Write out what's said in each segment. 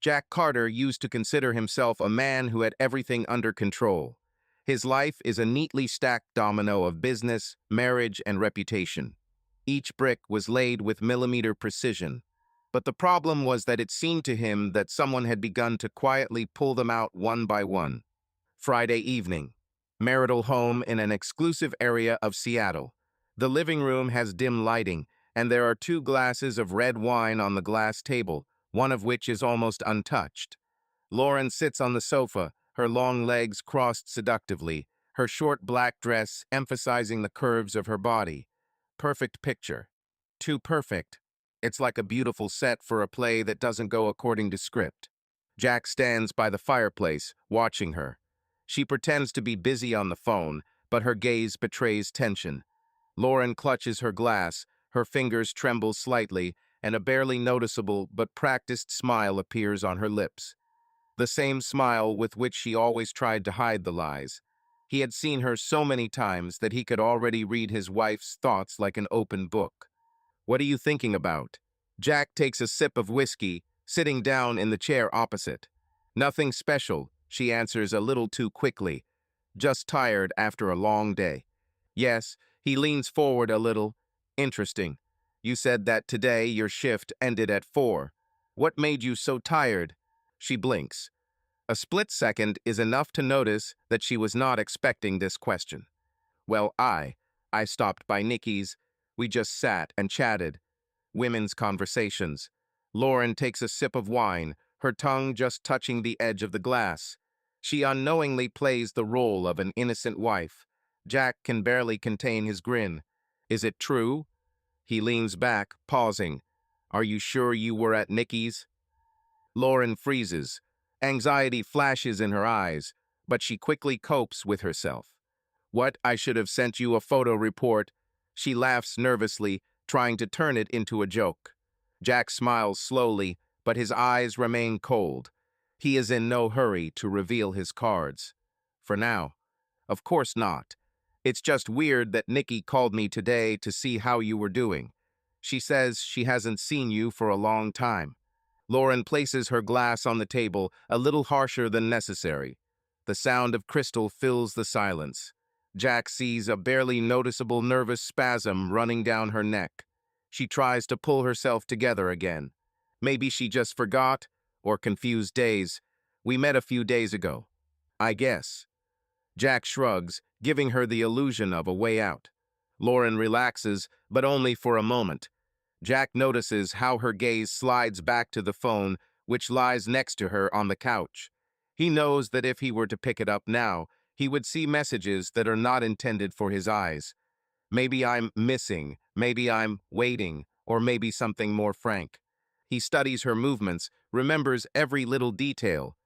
Jack Carter used to consider himself a man who had everything under control. His life is a neatly stacked domino of business, marriage, and reputation. Each brick was laid with millimeter precision. But the problem was that it seemed to him that someone had begun to quietly pull them out one by one. Friday evening. Marital home in an exclusive area of Seattle. The living room has dim lighting, and there are two glasses of red wine on the glass table, one of which is almost untouched. Lauren sits on the sofa, her long legs crossed seductively, her short black dress emphasizing the curves of her body. Perfect picture. Too perfect. It's like a beautiful set for a play that doesn't go according to script. Jack stands by the fireplace, watching her. She pretends to be busy on the phone, but her gaze betrays tension. Lauren clutches her glass, her fingers tremble slightly, and a barely noticeable but practiced smile appears on her lips. The same smile with which she always tried to hide the lies. He had seen her so many times that he could already read his wife's thoughts like an open book. "What are you thinking about?" Jack takes a sip of whiskey, sitting down in the chair opposite. "Nothing special," she answers a little too quickly. "Just tired after a long day." Yes, he leans forward a little. "Interesting. You said that today your shift ended at 4. What made you so tired?" She blinks. A split second is enough to notice that she was not expecting this question. "Well, I stopped by Nikki's. We just sat and chatted. Women's conversations." Lauren takes a sip of wine, her tongue just touching the edge of the glass. She unknowingly plays the role of an innocent wife. Jack can barely contain his grin. "Is it true?" He leans back, pausing. "Are you sure you were at Nikki's?" Lauren freezes. Anxiety flashes in her eyes, but she quickly copes with herself. "What, I should have sent you a photo report." She laughs nervously, trying to turn it into a joke. Jack smiles slowly, but his eyes remain cold. He is in no hurry to reveal his cards. For now. "Of course not. It's just weird that Nikki called me today to see how you were doing. She says she hasn't seen you for a long time." Lauren places her glass on the table, a little harsher than necessary. The sound of crystal fills the silence. Jack sees a barely noticeable nervous spasm running down her neck. She tries to pull herself together again. Maybe she just forgot, or confused days. "We met a few days ago, I guess." Jack shrugs, giving her the illusion of a way out. Lauren relaxes, but only for a moment. Jack notices how her gaze slides back to the phone, which lies next to her on the couch. He knows that if he were to pick it up now, he would see messages that are not intended for his eyes. "Maybe I'm missing, maybe I'm waiting, or maybe something more frank." He studies her movements, remembers every little detail.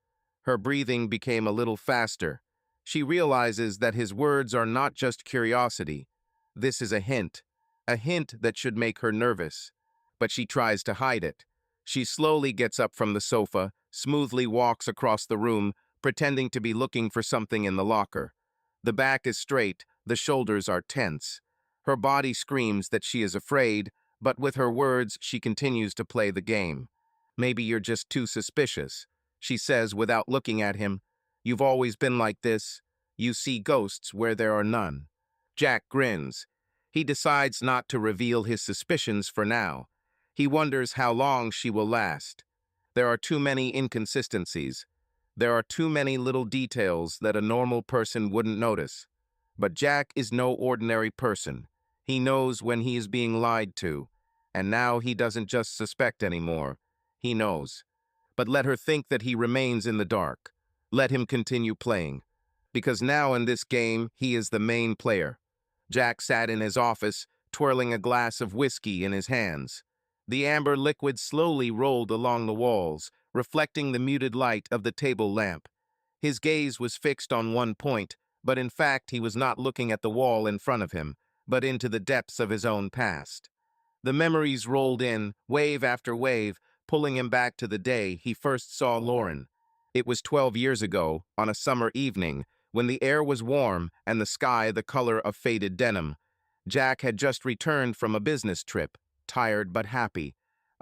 Her breathing became a little faster. She realizes that his words are not just curiosity. This is a hint that should make her nervous. But she tries to hide it. She slowly gets up from the sofa, smoothly walks across the room, pretending to be looking for something in the locker. The back is straight, the shoulders are tense. Her body screams that she is afraid, but with her words she continues to play the game. "Maybe you're just too suspicious," she says without looking at him. "You've always been like this. You see ghosts where there are none." Jack grins. He decides not to reveal his suspicions for now. He wonders how long she will last. There are too many inconsistencies. There are too many little details that a normal person wouldn't notice. But Jack is no ordinary person. He knows when he is being lied to. And now he doesn't just suspect anymore. He knows. But let her think that he remains in the dark. Let him continue playing. Because now in this game, he is the main player. Jack sat in his office, twirling a glass of whiskey in his hands. The amber liquid slowly rolled along the walls, reflecting the muted light of the table lamp. His gaze was fixed on one point, but in fact he was not looking at the wall in front of him, but into the depths of his own past. The memories rolled in, wave after wave, pulling him back to the day he first saw Lauren. It was 12 years ago, on a summer evening, when the air was warm and the sky the color of faded denim. Jack had just returned from a business trip, tired but happy.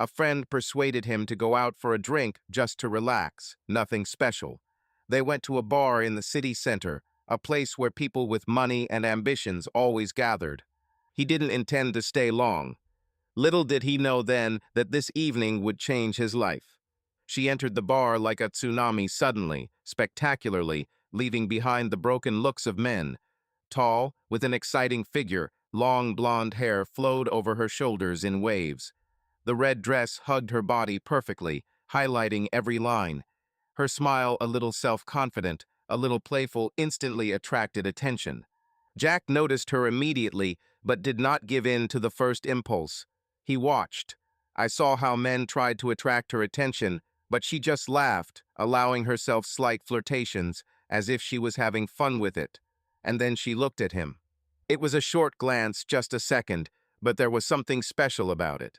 A friend persuaded him to go out for a drink just to relax, nothing special. They went to a bar in the city center, a place where people with money and ambitions always gathered. He didn't intend to stay long. Little did he know then that this evening would change his life. She entered the bar like a tsunami suddenly, spectacularly, leaving behind the broken looks of men. Tall, with an exciting figure, long blonde hair flowed over her shoulders in waves. The red dress hugged her body perfectly, highlighting every line. Her smile, a little self-confident, a little playful, instantly attracted attention. Jack noticed her immediately, but did not give in to the first impulse. He watched. I saw how men tried to attract her attention, but she just laughed, allowing herself slight flirtations, as if she was having fun with it. And then she looked at him. It was a short glance, just a second, but there was something special about it.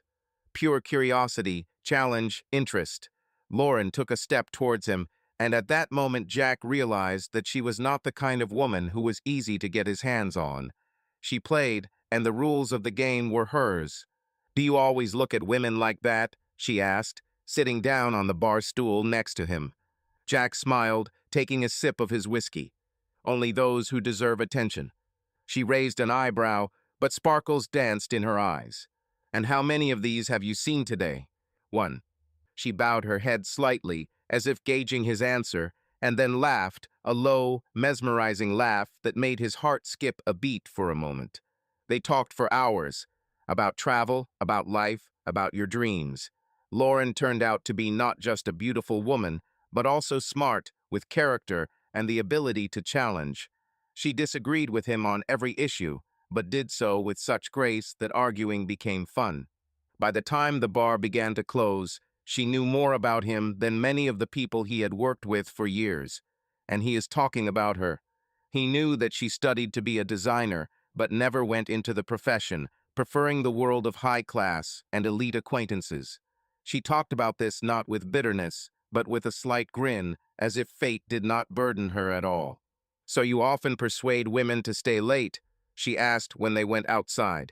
Pure curiosity, challenge, interest. Lauren took a step towards him, and at that moment Jack realized that she was not the kind of woman who was easy to get his hands on. She played, and the rules of the game were hers. "Do you always look at women like that?" she asked, sitting down on the bar stool next to him. Jack smiled, taking a sip of his whiskey. "Only those who deserve attention." She raised an eyebrow, but sparkles danced in her eyes. "And how many of these have you seen today?" "One." She bowed her head slightly, as if gauging his answer, and then laughed, a low, mesmerizing laugh that made his heart skip a beat for a moment. They talked for hours, about travel, about life, about your dreams. Lauren turned out to be not just a beautiful woman, but also smart, with character and the ability to challenge. She disagreed with him on every issue, but did so with such grace that arguing became fun. By the time the bar began to close, she knew more about him than many of the people he had worked with for years. And he is talking about her. He knew that she studied to be a designer, but never went into the profession, preferring the world of high class and elite acquaintances. She talked about this not with bitterness, but with a slight grin, as if fate did not burden her at all. "So you often persuade women to stay late?" she asked when they went outside.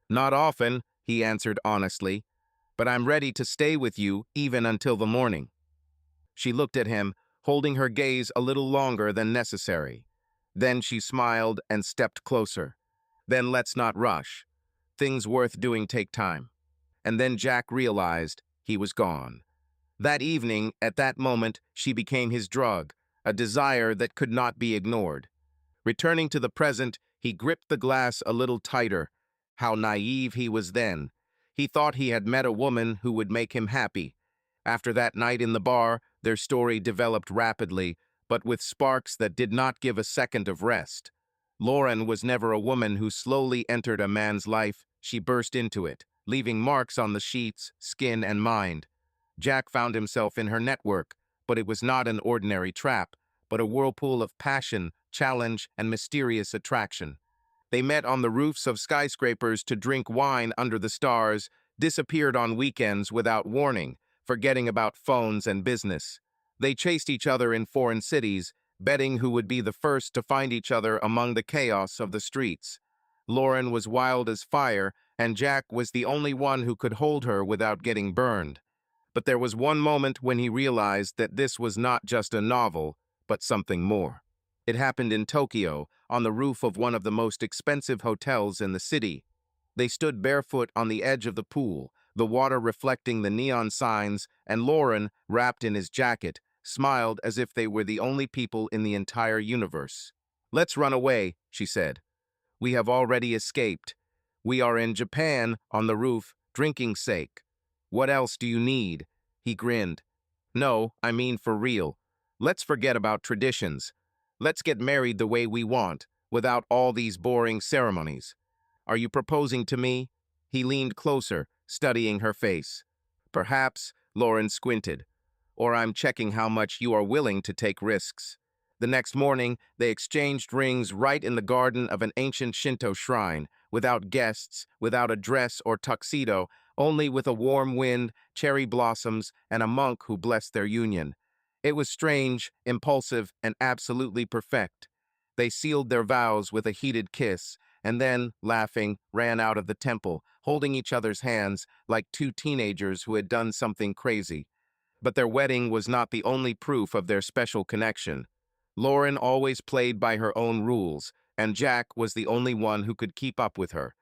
"Not often," he answered honestly, "but I'm ready to stay with you even until the morning." She looked at him, holding her gaze a little longer than necessary. Then she smiled and stepped closer. "Then let's not rush. Things worth doing take time." And then Jack realized he was gone. That evening, at that moment, she became his drug, a desire that could not be ignored. Returning to the present, he gripped the glass a little tighter. How naive he was then. He thought he had met a woman who would make him happy. After that night in the bar, their story developed rapidly, but with sparks that did not give a second of rest. Lauren was never a woman who slowly entered a man's life. She burst into it, leaving marks on the sheets, skin, and mind. Jack found himself in her network, but it was not an ordinary trap, but a whirlpool of passion, challenge, and mysterious attraction. They met on the roofs of skyscrapers to drink wine under the stars, disappeared on weekends without warning, forgetting about phones and business. They chased each other in foreign cities, betting who would be the first to find each other among the chaos of the streets. Lauren was wild as fire, and Jack was the only one who could hold her without getting burned. But there was one moment when he realized that this was not just a novel, but something more. It happened in Tokyo, on the roof of one of the most expensive hotels in the city. They stood barefoot on the edge of the pool, the water reflecting the neon signs, and Lauren, wrapped in his jacket, smiled as if they were the only people in the entire universe. "Let's run away," she said. "We have already escaped. We are in Japan, on the roof, drinking sake. What else do you need?" He grinned. "No, I mean for real. Let's forget about traditions. Let's get married the way we want, without all these boring ceremonies. Are you proposing to me?" He leaned closer, studying her face. "Perhaps," Lauren squinted, "or I'm checking how much you are willing to take risks." The next morning, they exchanged rings right in the garden of an ancient Shinto shrine, without guests, without a dress or tuxedo, only with a warm wind, cherry blossoms, and a monk who blessed their union. It was strange, impulsive, and absolutely perfect. They sealed their vows with a heated kiss, and then, laughing, ran out of the temple, holding each other's hands like two teenagers who had done something crazy. But their wedding was not the only proof of their special connection. Lauren always played by her own rules, and Jack was the only one who could keep up with her.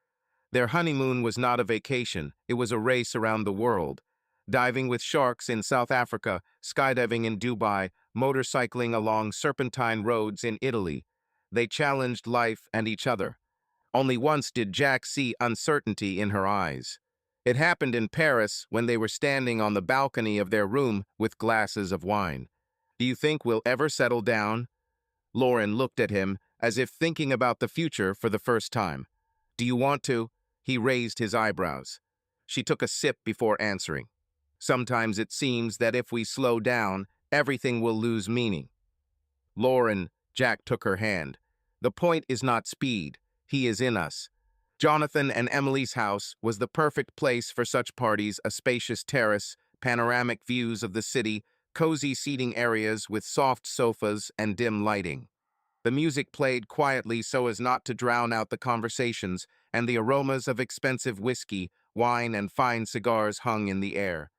Their honeymoon was not a vacation, it was a race around the world. Diving with sharks in South Africa, skydiving in Dubai, motorcycling along serpentine roads in Italy. They challenged life and each other. Only once did Jack see uncertainty in her eyes. It happened in Paris when they were standing on the balcony of their room with glasses of wine. "Do you think we'll ever settle down?" Lauren looked at him as if thinking about the future for the first time. "Do you want to?" He raised his eyebrows. She took a sip before answering. "Sometimes it seems that if we slow down, everything will lose meaning." "Lauren," Jack took her hand. "The point is not speed. He is in us." Jonathan and Emily's house was the perfect place for such parties, a spacious terrace, panoramic views of the city, cozy seating areas with soft sofas and dim lighting. The music played quietly so as not to drown out the conversations, and the aromas of expensive whiskey, wine, and fine cigars hung in the air.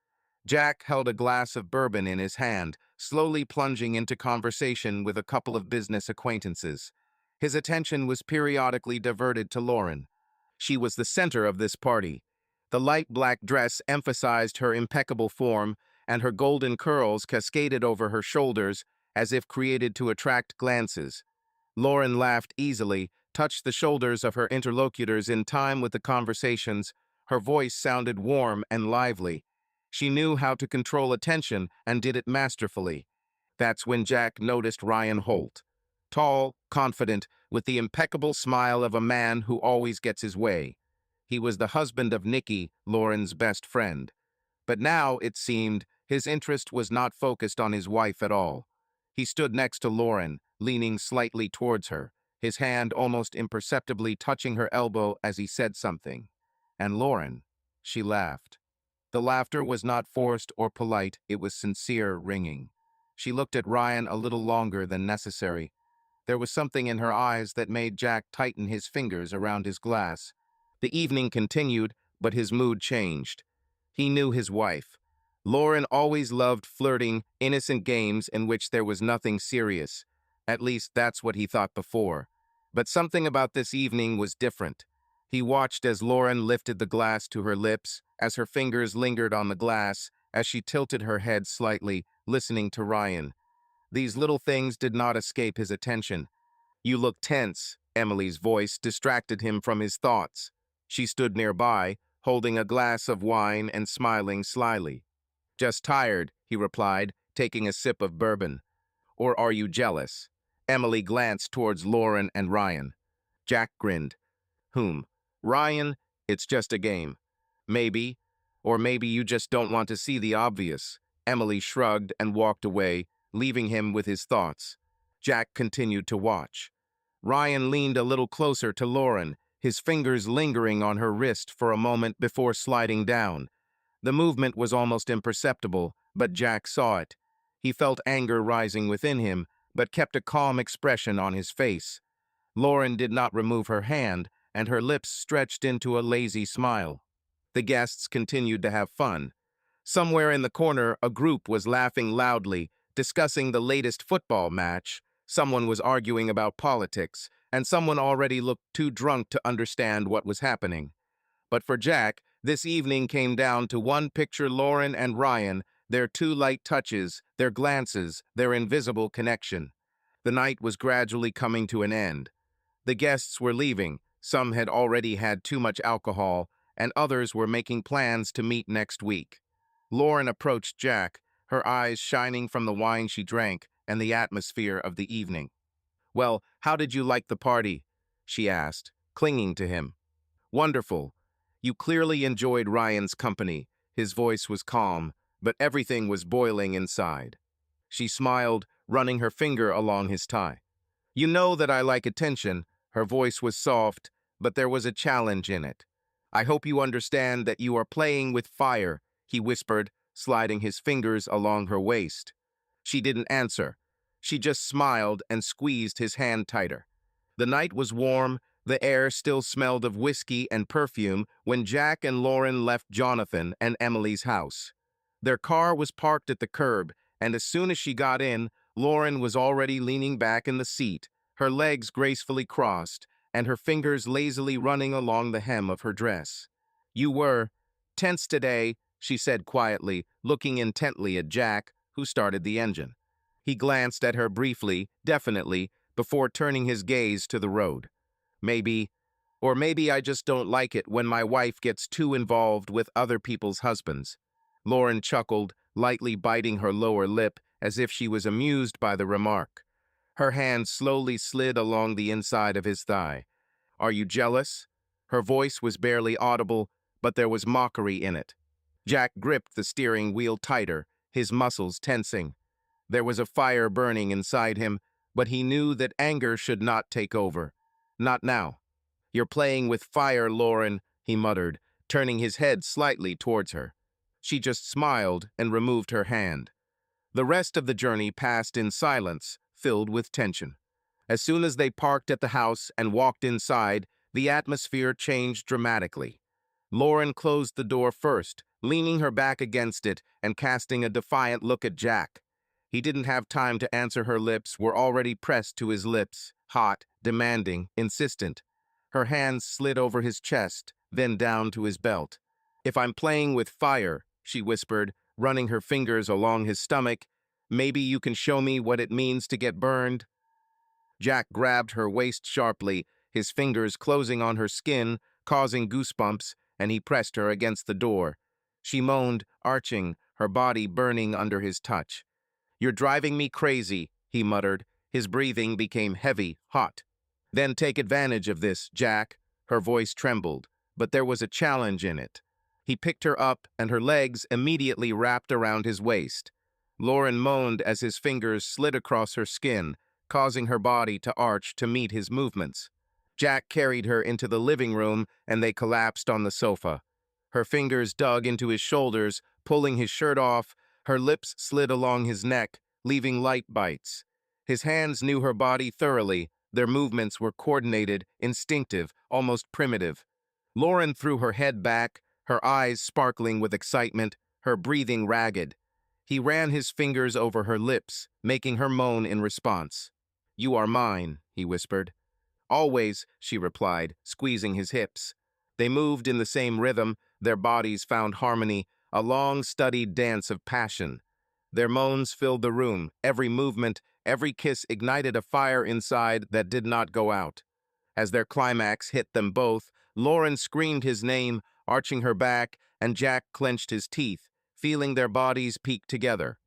Jack held a glass of bourbon in his hand, slowly plunging into conversation with a couple of business acquaintances. His attention was periodically diverted to Lauren. She was the center of this party. The light black dress emphasized her impeccable form, and her golden curls cascaded over her shoulders as if created to attract glances. Lauren laughed easily, touched the shoulders of her interlocutors in time with the conversations. Her voice sounded warm and lively. She knew how to control attention and did it masterfully. That's when Jack noticed Ryan Holt. Tall, confident, with the impeccable smile of a man who always gets his way. He was the husband of Nikki, Lauren's best friend. But now, it seemed, his interest was not focused on his wife at all. He stood next to Lauren, leaning slightly towards her, his hand almost imperceptibly touching her elbow as he said something. And Lauren, she laughed. The laughter was not forced or polite, it was sincere, ringing. She looked at Ryan a little longer than necessary. There was something in her eyes that made Jack tighten his fingers around his glass. The evening continued, but his mood changed. He knew his wife. Lauren always loved flirting, innocent games in which there was nothing serious. At least that's what he thought before. But something about this evening was different. He watched as Lauren lifted the glass to her lips, as her fingers lingered on the glass, as she tilted her head slightly, listening to Ryan. These little things did not escape his attention. "You look tense," Emily's voice distracted him from his thoughts. She stood nearby, holding a glass of wine and smiling slyly. "Just tired," he replied, taking a sip of bourbon. "Or are you jealous?" Emily glanced towards Lauren and Ryan. Jack grinned. "Whom? Ryan? It's just a game." "Maybe. Or maybe you just don't want to see the obvious." Emily shrugged and walked away, leaving him with his thoughts. Jack continued to watch. Ryan leaned a little closer to Lauren, his fingers lingering on her wrist for a moment before sliding down. The movement was almost imperceptible, but Jack saw it. He felt anger rising within him, but kept a calm expression on his face. Lauren did not remove her hand, and her lips stretched into a lazy smile. The guests continued to have fun. Somewhere in the corner, a group was laughing loudly, discussing the latest football match. Someone was arguing about politics, and someone already looked too drunk to understand what was happening. But for Jack, this evening came down to one picture: Lauren and Ryan, their two light touches, their glances, their invisible connection. The night was gradually coming to an end. The guests were leaving. Some had already had too much alcohol, and others were making plans to meet next week. Lauren approached Jack, her eyes shining from the wine she drank and the atmosphere of the evening. "Well, how did you like the party?" she asked, clinging to him. "Wonderful. You clearly enjoyed Ryan's company." His voice was calm, but everything was boiling inside. She smiled, running her finger along his tie. "You know that I like attention." Her voice was soft, but there was a challenge in it. "I hope you understand that you are playing with fire," he whispered, sliding his fingers along her waist. She didn't answer. She just smiled and squeezed his hand tighter. The night was warm, The air still smelled of whiskey and perfume when Jack and Lauren left Jonathan and Emily's house. Their car was parked at the curb, and as soon as she got in, Lauren was already leaning back in the seat, her legs gracefully crossed, and her fingers lazily running along the hem of her dress. "You were tense today," she said quietly, looking intently at Jack, who started the engine. He glanced at her briefly, definitely, before turning his gaze to the road. Maybe, or maybe I just don't like it when my wife gets too involved with other people's husbands. Lauren chuckled, lightly biting her lower lip as if she was amused by the remark. Her hand slowly slid along the inside of his thigh. "Are you jealous?" Her voice was barely audible, but there was mockery in it. Jack gripped the steering wheel tighter, his muscles tensing. There was a fire burning inside him, but he knew that anger should not take over. "Not now." "You're playing with fire, Lauren," he muttered, turning his head slightly towards her. She just smiled and removed her hand. The rest of the journey passed in silence, filled with tension. As soon as they parked at the house and walked inside, the atmosphere changed dramatically. Lauren closed the door first, leaning her back against it and casting a defiant look at Jack. He didn't have time to answer. Her lips were already pressed to his lips, hot, demanding, insistent. Her hands slid over his chest, then down to his belt. "If I'm playing with fire," she whispered, running her fingers along his stomach, "maybe you can show me what it means to get burned." Jack grabbed her waist sharply, his fingers closing on her skin, causing goosebumps, and he pressed her against the door. She moaned, arching, her body burning under his touch. "You're driving me crazy," he muttered. His breathing became heavy, hot. "Then take advantage of this, Jack." Her voice trembled, but there was a challenge in it. He picked her up, and her legs immediately wrapped around his waist. Lauren moaned as his fingers slid across her skin, causing her body to arch to meet his movements. Jack carried her into the living room, and they collapsed on the sofa. Her fingers dug into his shoulders, pulling his shirt off. Her lips slid along his neck, leaving light bites. His hands knew her body thoroughly. Their movements were coordinated, instinctive, almost primitive. Lauren threw her head back, her eyes sparkling with excitement, her breathing ragged. He ran his fingers over her lips, making her moan in response. "You are mine," he whispered. "Always," she replied, squeezing his hips. They moved in the same rhythm, their bodies found harmony, a long-studied dance of passion. Their moans filled the room, every movement, every kiss ignited a fire inside that did not go out. As their climax hit them both, Lauren screamed his name, arching her back, and Jack clenched his teeth, feeling their bodies peak together.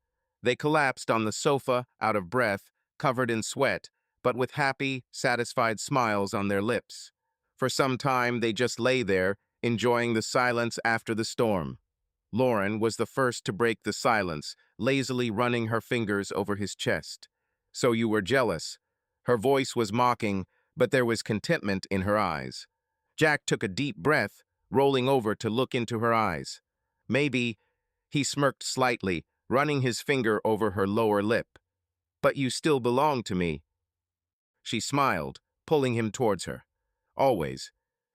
They collapsed on the sofa, out of breath, covered in sweat, but with happy, satisfied smiles on their lips. For some time, they just lay there, enjoying the silence after the storm. Lauren was the first to break the silence, lazily running her fingers over his chest. "So you were jealous." Her voice was mocking, but there was contentment in her eyes. Jack took a deep breath, rolling over to look into her eyes. "Maybe," he smirked slightly, running his finger over her lower lip. "But you still belong to me." She smiled, pulling him towards her. Always.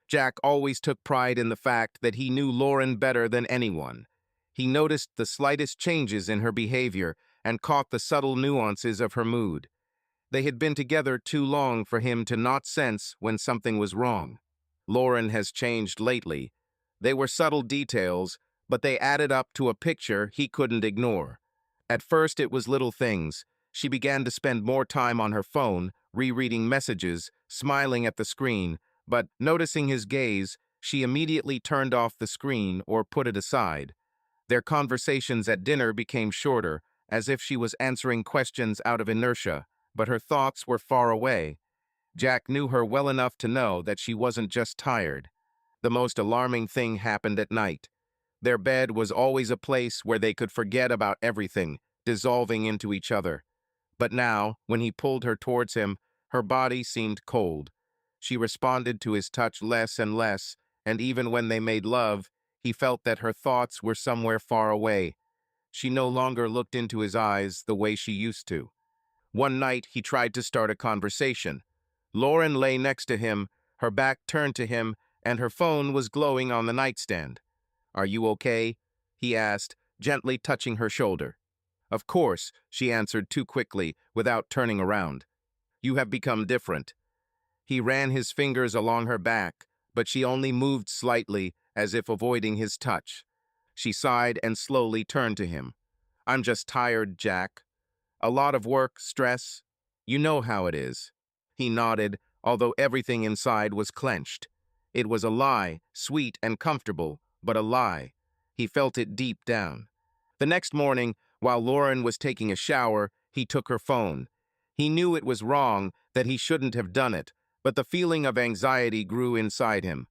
Jack always took pride in the fact that he knew Lauren better than anyone. He noticed the slightest changes in her behavior and caught the subtle nuances of her mood. They had been together too long for him to not sense when something was wrong. Lauren has changed lately. They were subtle details, but they added up to a picture he couldn't ignore. At first it was little things. She began to spend more time on her phone, rereading messages, smiling at the screen, but noticing his gaze, she immediately turned off the screen or put it aside. Their conversations at dinner became shorter, as if she was answering questions out of inertia, but her thoughts were far away. Jack knew her well enough to know that she wasn't just tired. The most alarming thing happened at night. Their bed was always a place where they could forget about everything, dissolving into each other. But now, when he pulled her towards him, her body seemed cold. She responded to his touch less and less, and even when they made love, he felt that her thoughts were somewhere far away. She no longer looked into his eyes the way she used to. One night, he tried to start a conversation. Lauren lay next to him, Her back turned to him, and her phone was glowing on the nightstand. "Are you okay?" he asked, gently touching her shoulder. "Of course," she answered too quickly, without turning around. "You have become different." He ran his fingers along her back, but she only moved slightly, as if avoiding his touch. She sighed and slowly turned to him. "I'm just tired, Jack. A lot of work, stress. You know how it is." He nodded, although everything inside was clenched. It was a lie, sweet and comfortable, but a lie. He felt it deep down. The next morning, while Lauren was taking a shower, he took her phone. He knew it was wrong, that he shouldn't have done it, but the feeling of anxiety grew inside him.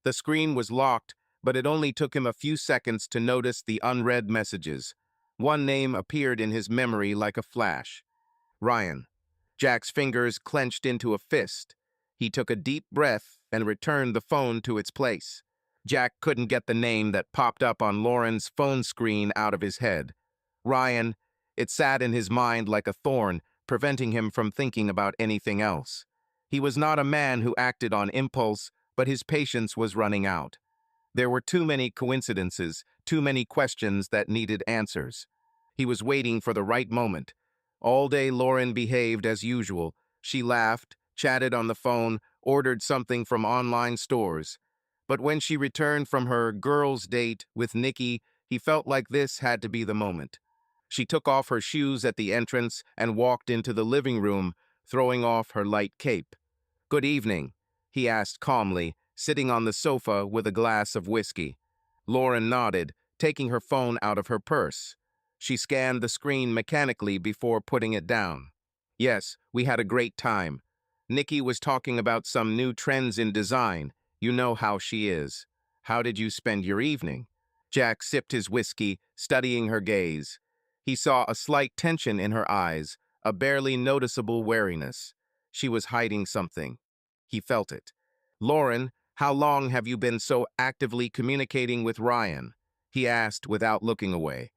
The screen was locked, but it only took him a few seconds to notice the unread messages. One name appeared in his memory like a flash. Ryan. Jack's fingers clenched into a fist. He took a deep breath and returned the phone to its place. Jack couldn't get the name that popped up on Lauren's phone screen out of his head. Ryan. It sat in his mind like a thorn, preventing him from thinking about anything else. He was not a man who acted on impulse, but his patience was running out. There were too many coincidences, too many questions that needed answers. He was waiting for the right moment. All day Lauren behaved as usual. She laughed, chatted on the phone, ordered something from online stores. But when she returned from her girls' date with Nikki, he felt like this had to be the moment. She took off her shoes at the entrance and walked into the living room, throwing off her light cape. "Good evening," he asked calmly, sitting on the sofa with a glass of whiskey. Lauren nodded, taking her phone out of her purse. She scanned the screen mechanically before putting it down. "Yes, we had a great time. Nikki was talking about some new trends in design. You know how she is. How did you spend your evening?" Jack sipped his whiskey, studying her gaze. He saw a slight tension in her eyes, a barely noticeable wariness. She was hiding something. He felt it. "Lauren, how long have you been so actively communicating with Ryan?" he asked without looking away.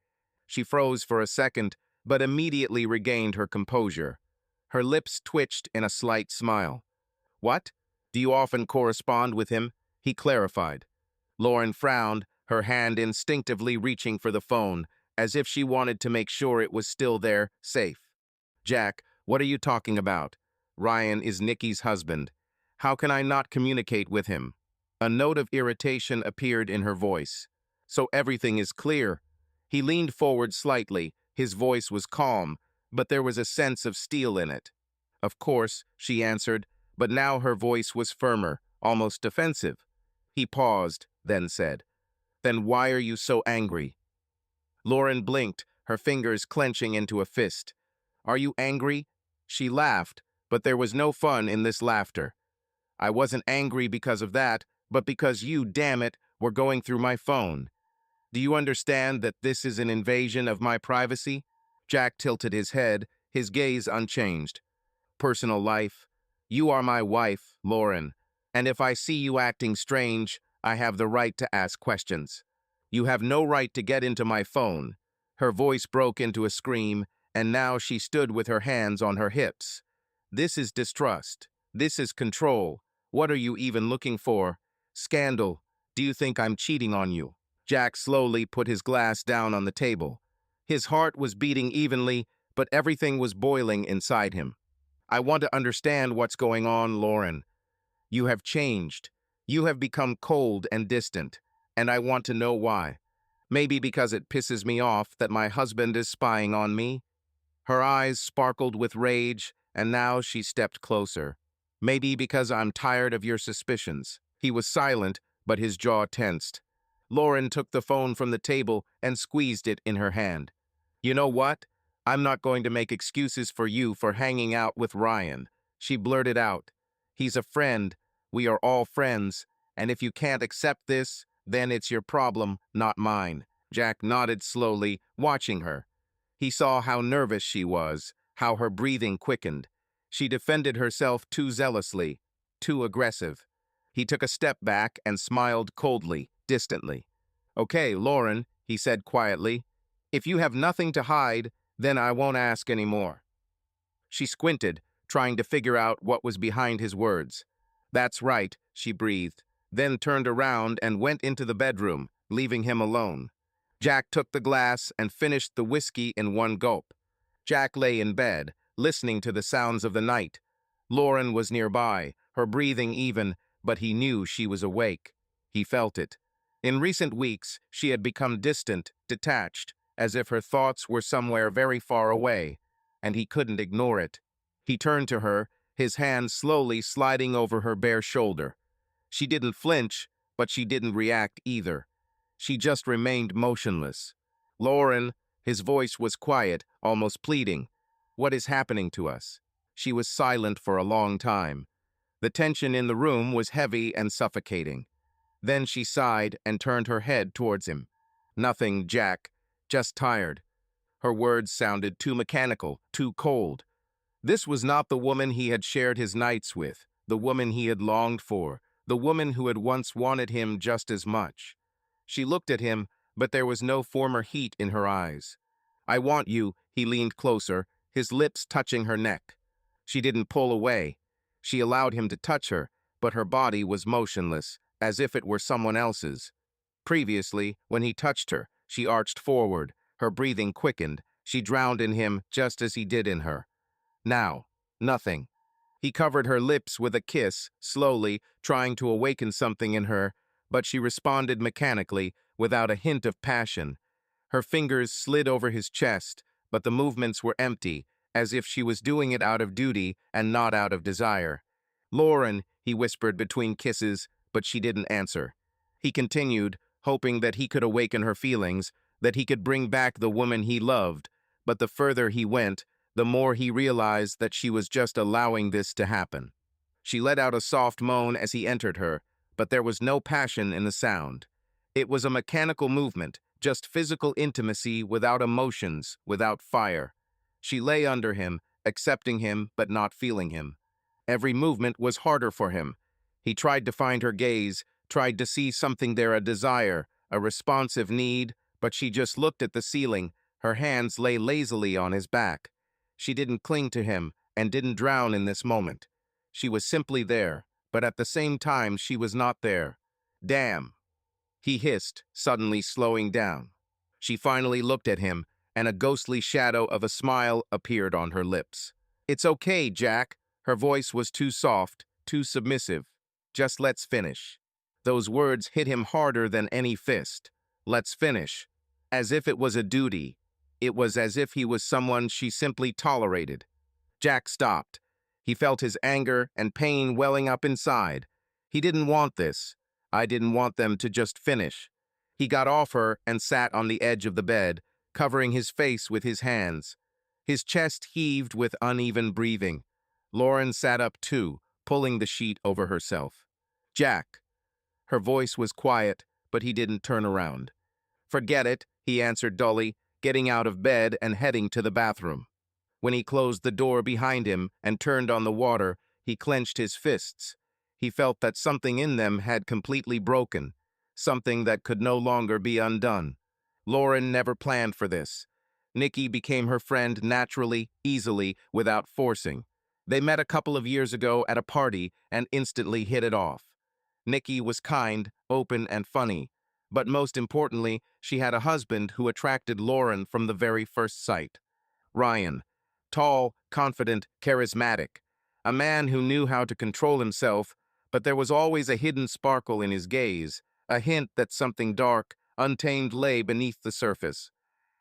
She froze for a second, but immediately regained her composure. Her lips twitched in a slight smile. "What? Do you often correspond with him?" he clarified. Lauren frowned, her hand instinctively reaching for the phone, as if she wanted to make sure it was still there, safe. "Jack, what are you talking about? Ryan is Nikki's husband. How can I not communicate with him?" A note of irritation appeared in her voice. "So everything is clear." He leaned forward slightly. His voice was calm, but there was a sense of steel in it. "Of course," she answered, but now her voice was firmer, almost defensive. He paused, then said, "Then why are you so angry?" Lauren blinked, her fingers clenching into a fist. "Are you angry?" She laughed, but there was no fun in this laughter. "I wasn't angry because of that, but because you, damn it, were going through my phone. Do you understand that this is an invasion of my privacy?" Jack tilted his head, his gaze unchanged. "Personal life. You are my wife, Lauren, and if I see you acting strange, I have the right to ask questions. You have no right to get into my phone." Her voice broke into a scream, and now she stood with her hands on her hips. "This is distrust. This is control. What are you even looking for? Scandal. Do you think I'm cheating on you?" Jack slowly put his glass down on the table. His heart was beating evenly, but everything was boiling inside him. "I want to understand what's going on, Lauren. You have changed. You have become cold and distant, and I want to know why. Maybe because it pisses me off that my husband is spying on me?" Her eyes sparkled with rage, and now she stepped closer. "Maybe because I'm tired of your suspicions." He was silent, but his jaw tensed. Lauren took the phone from the table and squeezed it in her hand. "You know what? I'm not going to make excuses for you for hanging out with Ryan," she blurted out. "He's a friend. We are all friends, and if you can't accept this, then it's your problem, not mine." Jack nodded slowly, watching her. He saw how nervous she was, how her breathing quickened. She defended herself too zealously, too aggressive. He took a step back and smiled coldly, distantly. "Okay, Lauren," he said quietly. "If you have nothing to hide, then I won't ask any more." She squinted, trying to figure out what was behind his words. "That's right," she breathed, then turned around and went into the bedroom, leaving him alone. Jack took the glass and finished the whiskey in one gulp. Jack lay in bed, listening to the sounds of the night. Lauren was nearby, her breathing even, but he knew she was awake. He felt it. In recent weeks, she had become distant, detached, as if her thoughts were somewhere very far away, and he couldn't ignore it. He turned to her, his hand slowly sliding over her bare shoulder. She didn't flinch, but she didn't react either. She just remained motionless. "Lauren," his voice was quiet, almost pleading. "What is happening to us?" She was silent for a long time. The tension in the room was heavy and suffocating. Then she sighed and turned her head towards him. "Nothing, Jack. Just tired." Her words sounded too mechanical, too cold. This was not the woman he had shared his nights with, the woman he had longed for, the woman who had once wanted him just as much. She looked at him, but there was no former heat in her eyes. "I want you," he leaned closer, his lips touching her neck. She didn't pull away. She allowed him to touch her, but her body was motionless, as if it were someone else's. Previously, when he touched her, she arched forward, her breathing quickened, she drowned in him just as he did in her. Now, nothing. He covered her lips with a kiss, slowly, trying to awaken something in her, but she responded mechanically, without a hint of passion. Her fingers slid over his chest, but the movements were empty, as if she was doing it out of duty and not out of desire. "Lauren," he whispered between kisses, but she didn't answer. He continued, hoping that he could awaken her feelings, that he could bring back the woman he loved, but the further he went, the more he realized that she was just allowing this to happen. She let out a soft moan as he entered her, but there was no passion in the sound. It was a mechanical movement, just physical intimacy without emotions, without fire. She lay under him, accepting him but not feeling him. Every movement was harder for him. He tried to find her gaze, tried to see something there, a desire, a responsive need, but she just looked at the ceiling, her hands lay lazily on his back. She didn't cling to him and didn't drown in this moment. She was simply there, but at the same time she was not there. "Damn," he hissed, suddenly slowing down. She finally looked at him, and a ghostly shadow of a smile appeared on her lips. "It's okay, Jack." Her voice was too soft, too submissive. "Just let's finish." Those words hit him harder than any fist. Let's finish. As if it was a duty. It was as if he was someone she simply tolerated. Jack stopped. He felt his anger and pain welling up inside. He didn't want this. I didn't want them to just finish. He got off her and sat on the edge of the bed, covering his face with his hands. His chest heaved with uneven breathing. Lauren sat up too, pulling the sheet over herself. "Jack." Her voice was quiet, but he didn't turn around. "Forget it," he answered dully, getting out of bed and heading to the bathroom. When he closed the door behind him and turned on the water, he clenched his fists. He felt that something in them had completely broken, something that could no longer be undone. Lauren never planned for this. Nikki became her friend naturally, easily, without forcing. They met a couple of years ago at a party and instantly hit it off. Nikki was kind, open, and funny, but most importantly, she had a husband who attracted Lauren from the very first sight. Ryan. Tall, confident, charismatic. A man who knew how to control himself, but there was always a hidden sparkle in his gaze, a hint that something dark, untamed lay beneath the surface.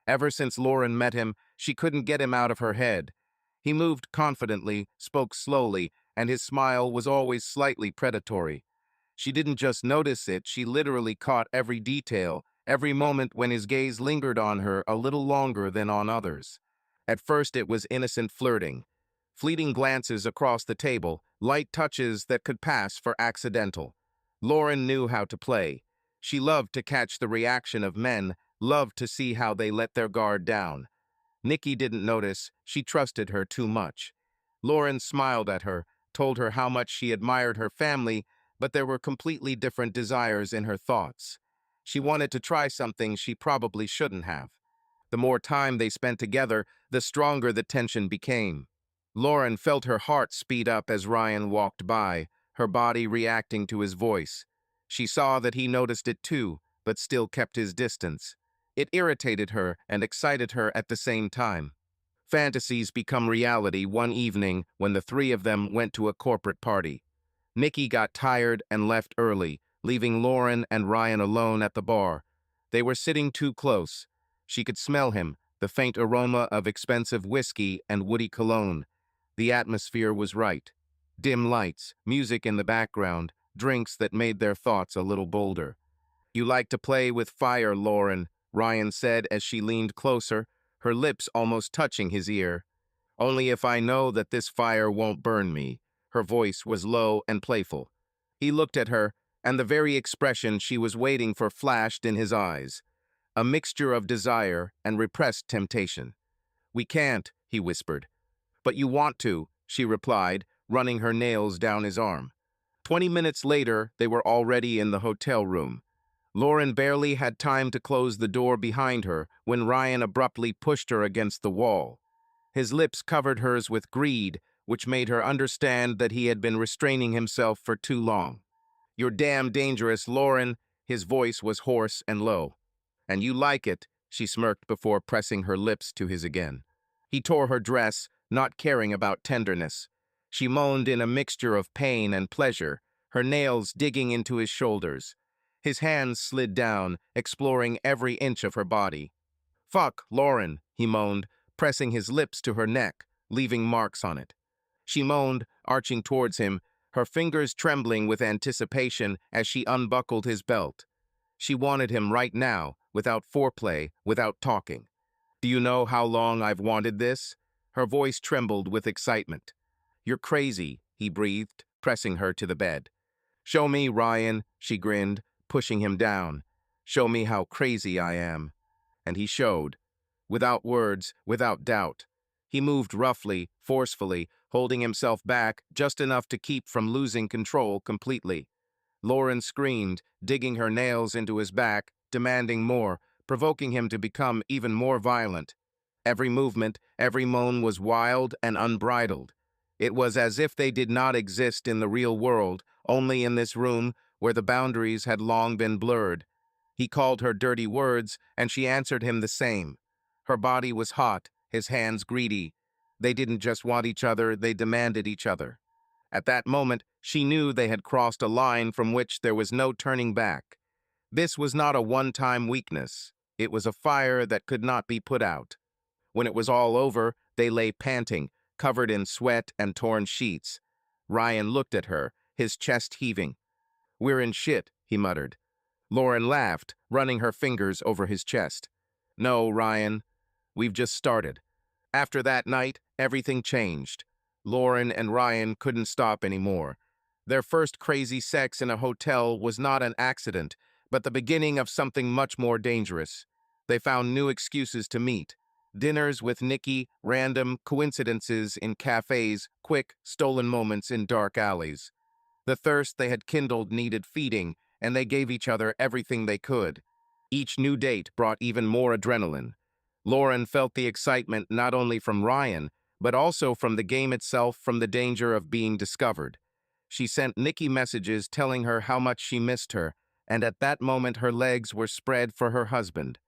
Ever since Lauren met him, she couldn't get him out of her head. He moved confidently, spoke slowly, and his smile was always slightly predatory. She didn't just notice it, she literally caught every detail, every moment when his gaze lingered on her a little longer than on others. At first it was innocent flirting, fleeting glances across the table, light touches that could pass for accidental. Lauren knew how to play. She loved to catch the reaction of men, loved to see how they let their guard down. Nikki didn't notice, she trusted her too much. Lauren smiled at her, told her how much she admired her family, but there were completely different desires in her thoughts. She wanted to try something she probably shouldn't have. The more time they spent together, the stronger the tension became. Lauren felt her heart speed up as Ryan walked by, her body reacting to his voice. She saw that he noticed it too, but still kept his distance. It irritated her and excited her at the same time. Fantasies become reality one evening when the three of them went to a corporate party. Nikki got tired and left early, leaving Lauren and Ryan alone at the bar. They were sitting too close. She could smell him, the faint aroma of expensive whiskey and woody cologne. The atmosphere was right. Dim lights, music in the background, drinks that made their thoughts a little bolder. "You like to play with fire, Lauren," Ryan said as she leaned closer, her lips almost touching his ear. "Only if I know that this fire won't burn me." Her voice was low and playful. He looked at her, and the very expression she was waiting for flashed in his eyes, a mixture of desire and repressed temptation. "We can't," he whispered. "But you want to," she replied, running her nails down his arm. 20 minutes later, they were already in the hotel room. Lauren barely had time to close the door behind her when Ryan abruptly pushed her against the wall. His lips covered hers with greed, which made her understand that he had been restraining himself for too long. "You're damn dangerous, Lauren." His voice was hoarse and low. "And you like it," she smirked before pressing her lips to his again. He tore her dress, not caring about tenderness. She moaned in a mixture of pain and pleasure, her nails digging into his shoulders. His hands slid down, exploring every inch of her body. "Fuck, Lauren," he moaned, pressing his lips to her neck, leaving marks on it. She moaned, arching towards him, her fingers trembling with anticipation as she unbuckled his belt. She wanted him right now, without foreplay, without talking. "Do you know how long I've wanted this?" Her voice trembled with excitement. "You're crazy," he breathed, pressing her to the bed. "Show me, Ryan," she grinned, pushing him down. "Show me how crazy I am." And he showed. Without words, without doubt. He moved roughly, forcefully, holding himself back just enough to keep from losing control completely. Lauren screamed, digging her nails into his back, demanding more, provoking him to become even more violent. Every movement, every moan was wild and unbridled. It was as if they did not exist in the real world, only in this room where the boundaries had long been blurred. He called her dirty words, and she answered him the same. Her body was hot, his hands greedy. They didn't just want each other, they demanded each other. At that moment, she knew they had crossed a line from which there was no turning back. This was not a one-time weakness. It was a fire that could not be put out. When it was all over, they lay panting, covered in sweat and torn sheets. Ryan looked at her, his chest heaving. "We're in shit," he muttered. Lauren laughed, running her fingers over his chest. "No, Ryan, we've just started." After that night, everything changed. Lauren and Ryan couldn't stop anymore. Their first crazy sex in a hotel was not an accident, but the beginning of something much more dangerous. They found new excuses to meet. Dinners with Nikki, random coincidences in cafes, quick, stolen moments in dark alleys. The thirst they had kindled needed feeding, and they gave each other everything they could. Each new date brought even more adrenaline. Lauren felt the excitement not only from Ryan, but also from the game itself, from the danger of being discovered. She sent Nikki messages telling her how much she missed her, and at that moment her legs were spread for her husband.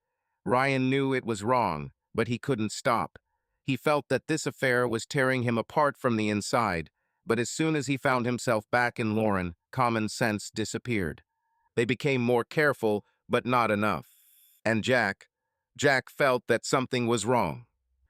Ryan knew it was wrong, but he couldn't stop. He felt that this affair was tearing him apart from the inside, but as soon as he found himself back in Lauren, common sense disappeared. They became more careful, but not enough. And Jack felt that something was wrong.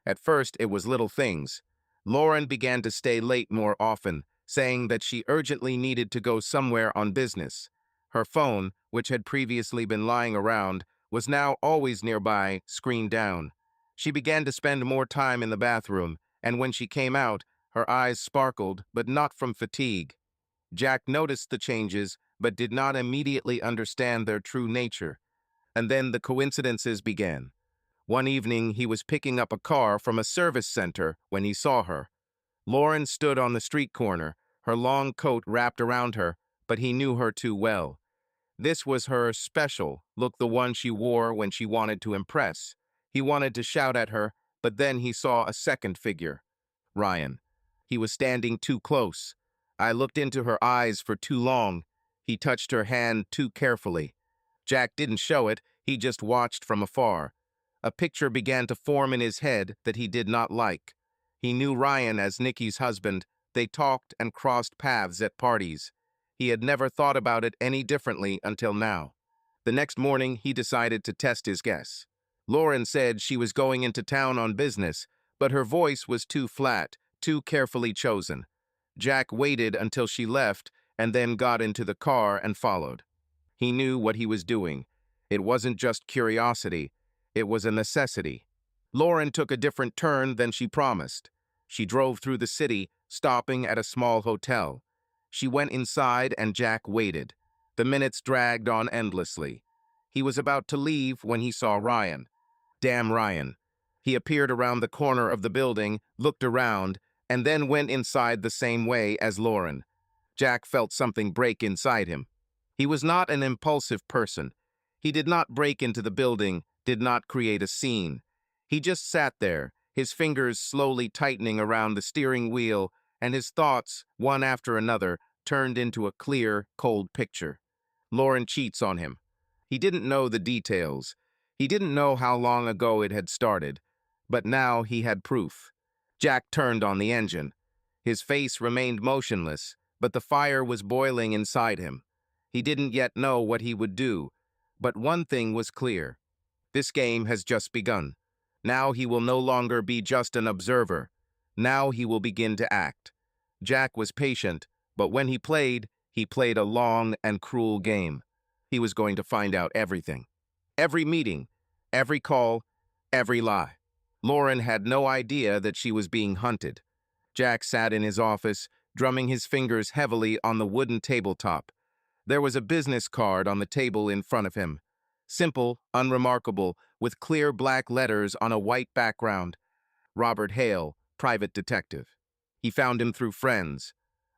At first, it was little things. Lauren began to stay late more often, saying that she urgently needed to go somewhere on business. Her phone, which had previously been lying around, was now always nearby, screen down. She began to spend more time in the bathroom, and when she came out, her eyes sparkled, but not from fatigue. Jack noticed the changes, but did not immediately understand their true nature. And then the coincidences began. One evening, he was picking up a car from a service center when he saw her. Lauren stood on the street corner, her long coat wrapped around her, but he knew her too well. This was her special look, the one she wore when she wanted to impress. He wanted to shout at her, but then he saw a second figure. Ryan. He was standing too close. I looked into her eyes for too long. He touched her hand too carefully. Jack didn't show it, he just watched from afar. A picture began to form in his head that he did not like. He knew Ryan as Nikki's husband. They talked and crossed paths at parties. He had never thought about it any differently until now. The next morning, he decided to test his guess. Lauren said she was going into town on business, but her voice was too flat, too carefully chosen. Jack waited until she left and then got into the car and followed. He knew what he was doing. It wasn't just curiosity, it was a necessity. Lauren took a different turn than she promised. She drove through the city, stopping at a small hotel. She went inside and Jack waited. The minutes dragged on endlessly. He was about to leave when he saw Ryan. Damn Ryan. He appeared around the corner of the building, looked around, and then went inside the same way as Lauren. Jack felt something break inside him. He was not an impulsive person. He did not break into the building, did not create a scene. He just sat there, his fingers slowly tightening around the steering wheel, and his thoughts, one after another, turned into a clear, cold picture. Lauren cheats on him. He didn't know the details. He didn't know how long ago it had started. But now he had proof. Jack turned on the engine. His face remained motionless, but the fire was boiling inside him. He didn't yet know what he would do, but one thing was clear. This game has just begun. Now he will no longer be just an observer. Now he will begin to act. Jack was patient, but when he played a long and cruel game. He was going to find out everything. Every meeting, every call, every lie. Lauren had no idea that she was being hunted. Jack sat in his office, drumming his fingers heavily on the wooden tabletop. There was a business card on the table in front of him. Simple, unremarkable, with clear black letters on a white background. Robert Hale, private detective. He found him through friends.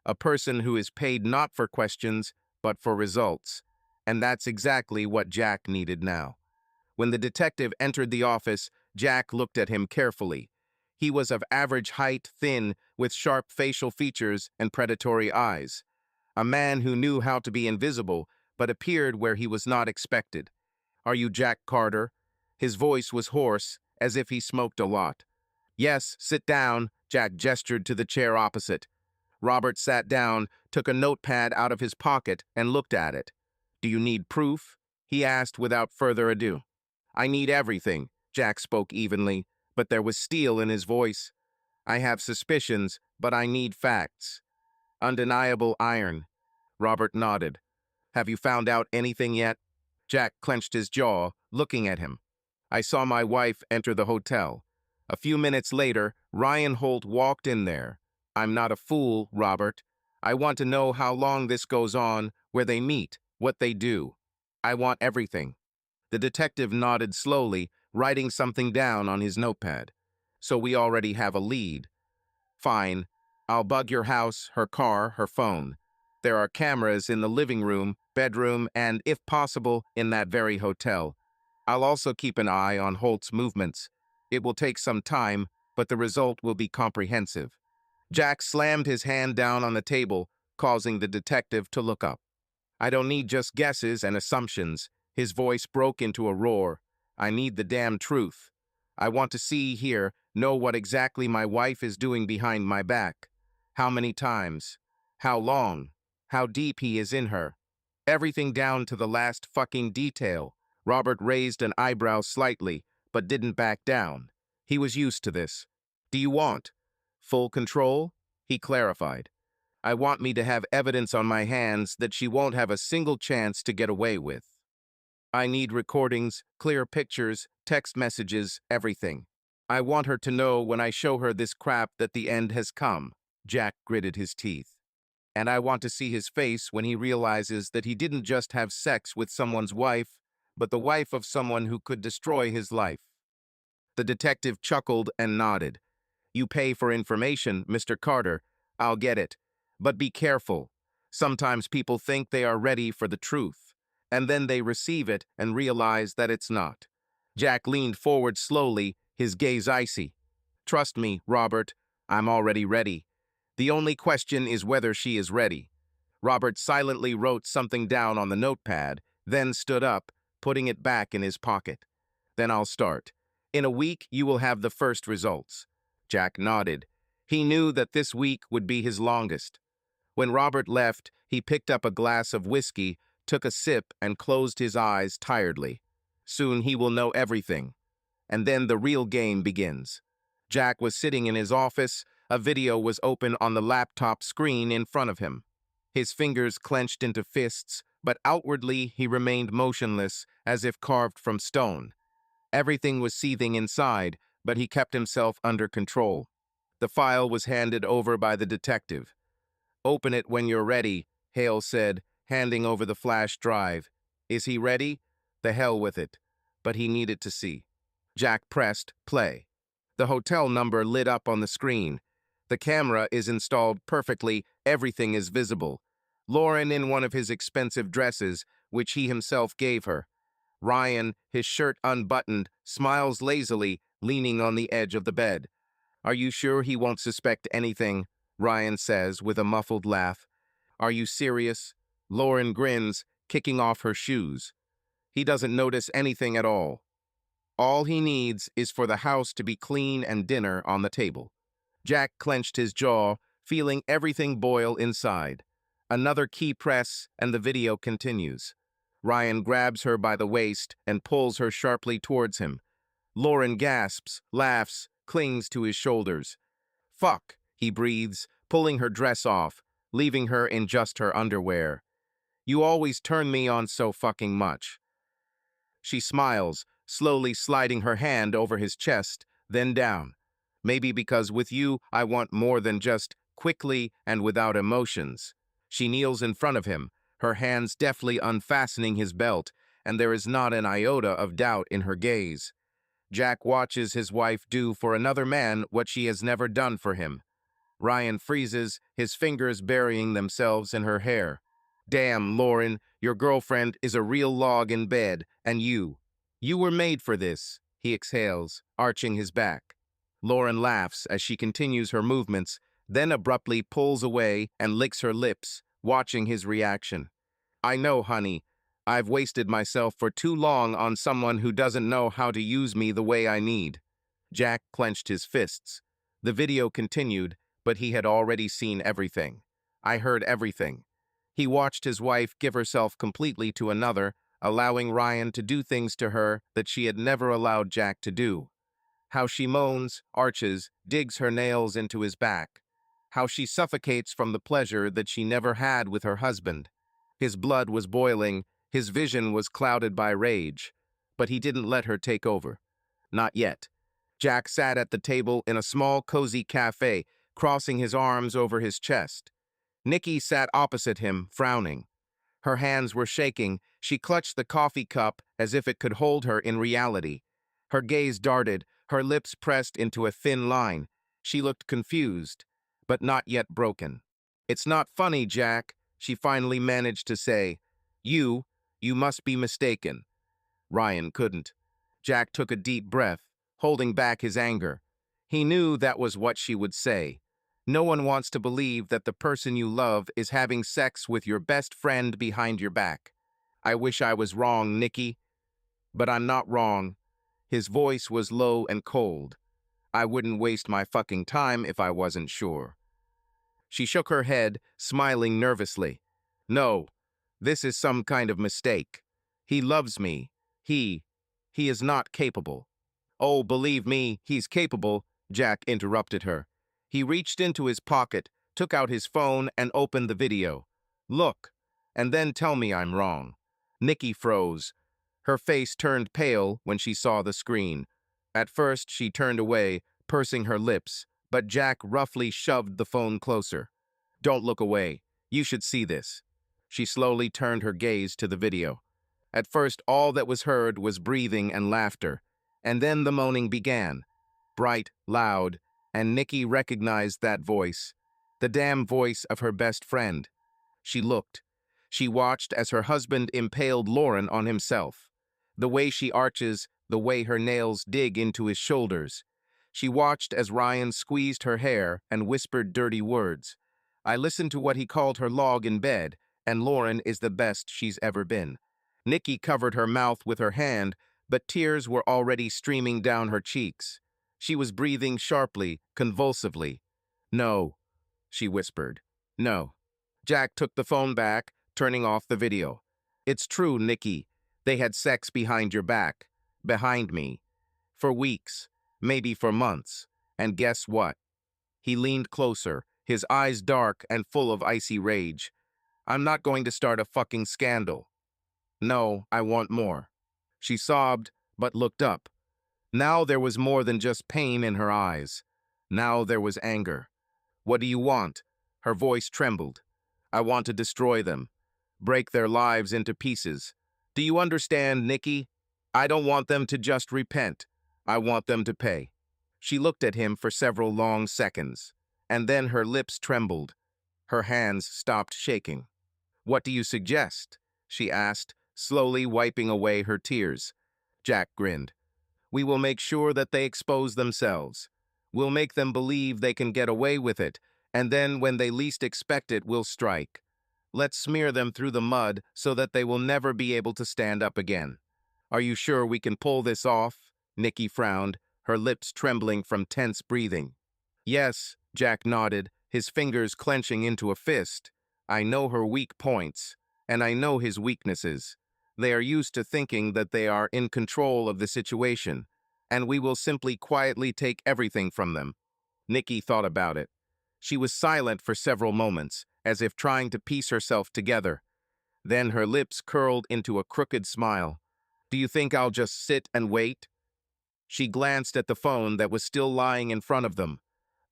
A person who is paid not for questions, but for results. And that's exactly what Jack needed now. When the detective entered the office, Jack looked at him carefully. He was of average height, thin, with sharp facial features and predatory eyes. A man who knew how to be invisible, but appeared where he was not expected. "Are you Jack Carter?" His voice was hoarse, as if he smoked a lot. "Yes, sit down," Jack gestured to the chair opposite. Robert sat down, took a notepad out of his pocket, and looked at it. "Do you need proof?" he asked without further ado. "I need everything," Jack spoke evenly, but there was steel in his voice. "I have suspicions, but I need facts." "Undeniable iron." Robert nodded. "Have you found out anything yet?" Jack clenched his jaw, looking at him. "I saw my wife enter the hotel. A few minutes later, Ryan Holt walked in there. I'm not a fool, Robert. I want to know how long this goes on, where they meet, what they do. I want everything." The detective nodded slowly, writing something down on his notepad. "So we already have a lead." "Fine. I'll bug your house, her car, her phone. There are cameras in the living room, bedroom, and, if possible, in that very hotel. I'll also keep an eye on Holt's movements. It will take some time, but the result will be comprehensive." Jack slammed his hand down on the table, causing the detective to look up. "I don't need just guesses and assumptions." His voice broke into a roar. "I need the damn truth. I want to see, hear, know what exactly my wife is doing behind my back. How many times? How long? How deep he is in her. Everything down to the last fucking detail." Robert raised an eyebrow slightly, but didn't back down. He was used to this. "Do you want full control?" he clarified. "I want me to have evidence on my hands that she won't have a single chance to get away with. I need recordings, clear pictures, text messages, everything. I want her to know when I show her this crap that the end has come." Jack gritted his teeth. "And I want to see his face when he realizes that he didn't just have sex with someone's wife, but the wife of someone who could destroy his life." The detective chuckled and nodded. "You pay for information, Mr. Carter. I'll get it. But be careful. Sometimes people think they are ready for the truth, and then they receive it and realize that it's not." Jack leaned forward slowly, his gaze icy. "Trust me, Robert. I'm already ready. The only question is whether she is ready. Robert silently wrote something down on the notepad, then stood up, putting it back in his pocket. Then I'll start. In a week, you will have the first results. Jack nodded. He knew that this week would be his longest. When Robert left, he picked up a glass of whiskey, took a sip, and closed his eyes tiredly. Soon he will know everything. And then the real game begins. Jack was sitting in his office. A video was open on the laptop screen in front of him. His fingers clenched into fists, but outwardly he remained motionless, as if carved from stone. Everything was seething inside, but he kept himself under control. The file was handed over by the detective. "Open it when you're ready," Hale said, handing over the flash drive. Is he ready? The hell with it. But he needed to see. Jack pressed play. The hotel number lit up on the screen. The camera is installed perfectly, everything is visible. Lauren in one of his expensive dresses, which he himself gave her. Ryan, his shirt unbuttoned, smiles lazily, leaning on the edge of the bed. "Are you sure he won't suspect anything?" Ryan says with a muffled laugh. "Are you serious?" Lauren grins, kicking off her shoes. "He doesn't notice anything at all. All he needs is for the house to be clean and dinner on the table." Jack clenched his jaw, feeling everything boil inside. Another key press, and the video continues. Ryan grabs her by the waist and pulls her sharply towards him. Lauren gasps, laughs, clings to his shoulders. "Fuck," he breathes, pulling her dress off, leaving her in just her underwear. "You always turn me on so fucking much." She smiles, slowly sliding her hand over his chest, then down. "Maybe because with you I want more than just quickly and without emotions." She kneels in front of him, her hands deftly unfastening his belt, and there is not an iota of doubt in her gaze. Jack watches his wife do for another man what she has never done for him. Ryan freezes, his fingers burying themselves in her hair. "Damn, Lauren, your girlfriend is a real log in bed, and you were made for this," he exhales, arching his back. Lauren laughs as she continues her movements, then abruptly pulls away and licks her lips, watching his reaction. "I know, honey. I've wasted myself for too long on someone who doesn't know how to use me the way I need." Jack clenched his fists. The video continued, but he had already seen everything. I heard everything. He watched his wife give herself completely to another, allowing Ryan to do things to her that she had never allowed Jack to do. How she moans, arches, digs her nails into his back. How she suffocates from the pleasure that she never had with her husband. His blood was boiling, his vision was clouded by rage, but he didn't let her take over. Not yet. Jack sat at the table in a small, cozy cafe, crossing his arms over his chest. Nikki sat opposite him, frowning. Her hands were shaking. She clutched the coffee cup as if it could hold her in reality. Her gaze darted, her lips pressed into a thin line. She looked confused, but not yet broken. "It's not funny, Jack," she finally managed to say. You must be mistaken." Ryan couldn't. Jack took a deep breath, holding back his anger. He knew that was what she would say. No one wants to believe that the person you love is having sex with your best friend behind your back. "I wish I was wrong, Nikki. But I'm not wrong." His voice was low and cold. "I wouldn't waste my fucking time if I wasn't sure." She shook her head, smiling nervously. "No, this is some kind of mistake. He loves me. He is not capable." "Oh, believe me, he's capable," Jack interrupted her. He reached into his pocket, took out his phone, and opened the video. "Look, and then tell me I'm wrong." Nikki froze. Her face turned pale when she saw the screen. At first, she turned away, pursing her lips, but Jack roughly shoved the phone closer. "Don't look away. You should see this." She slowly turned her gaze to the video. At first, all that was heard was breathing and laughter, and then the moaning began. Bright, loud, and Nikki recognized that voice. The damn voice of her best friend. She looked. She watched as her husband impaled Lauren on himself. The way she arches, the way her nails dig into his shoulders. She watched as Ryan squeezed her hair and whispered dirty words. I listened to what he called her log in bed, and Lauren is the best she's ever been. Nikki covered her mouth with her hand, but tears were already streaming down her cheeks. She was breathing sharply, convulsively. No, she whispered. No. Jack took the phone back, turning off the video. It's true, Nikki. They had sex behind your back. Behind me. For weeks. Maybe for months. And guess what? He leaned closer, his eyes dark and full of icy rage. I'm not going to start a fucking scandal. No, I want more. She sobbed, but looked up. Now there was more than just pain in her eyes. Now there was anger. What do you want? Her voice trembled. I want to destroy them. Break their lives into pieces. Do you understand, Nikki? I don't want them to just repent. I want them to pay. She looked at him for several long seconds, and then her lips trembled. Her hands stopped shaking. What do you suggest? She asked, slowly wiping away her tears. Jack grinned. We will make sure that they expose themselves. We'll make them believe they can get away with it, and then when they least expect it, we'll strike. Let's smear them through the mud so that they will never be able to stand up again. Are you sure we can pull this off? Nikki frowned, her lips trembling from tense breathing. Yes, Jack nodded, his fingers clenching into a fist. I know her weak points, and I know his weaknesses. They are used to thinking that they are in control of the situation, and we will simply quietly take everything from them. Nikki thought about it. She was silent for several moments, as if trying to piece herself together. Then her lips curled into a crooked smile. Do you think I'll just sit and wait? She glanced at the phone that was still lying in front of them.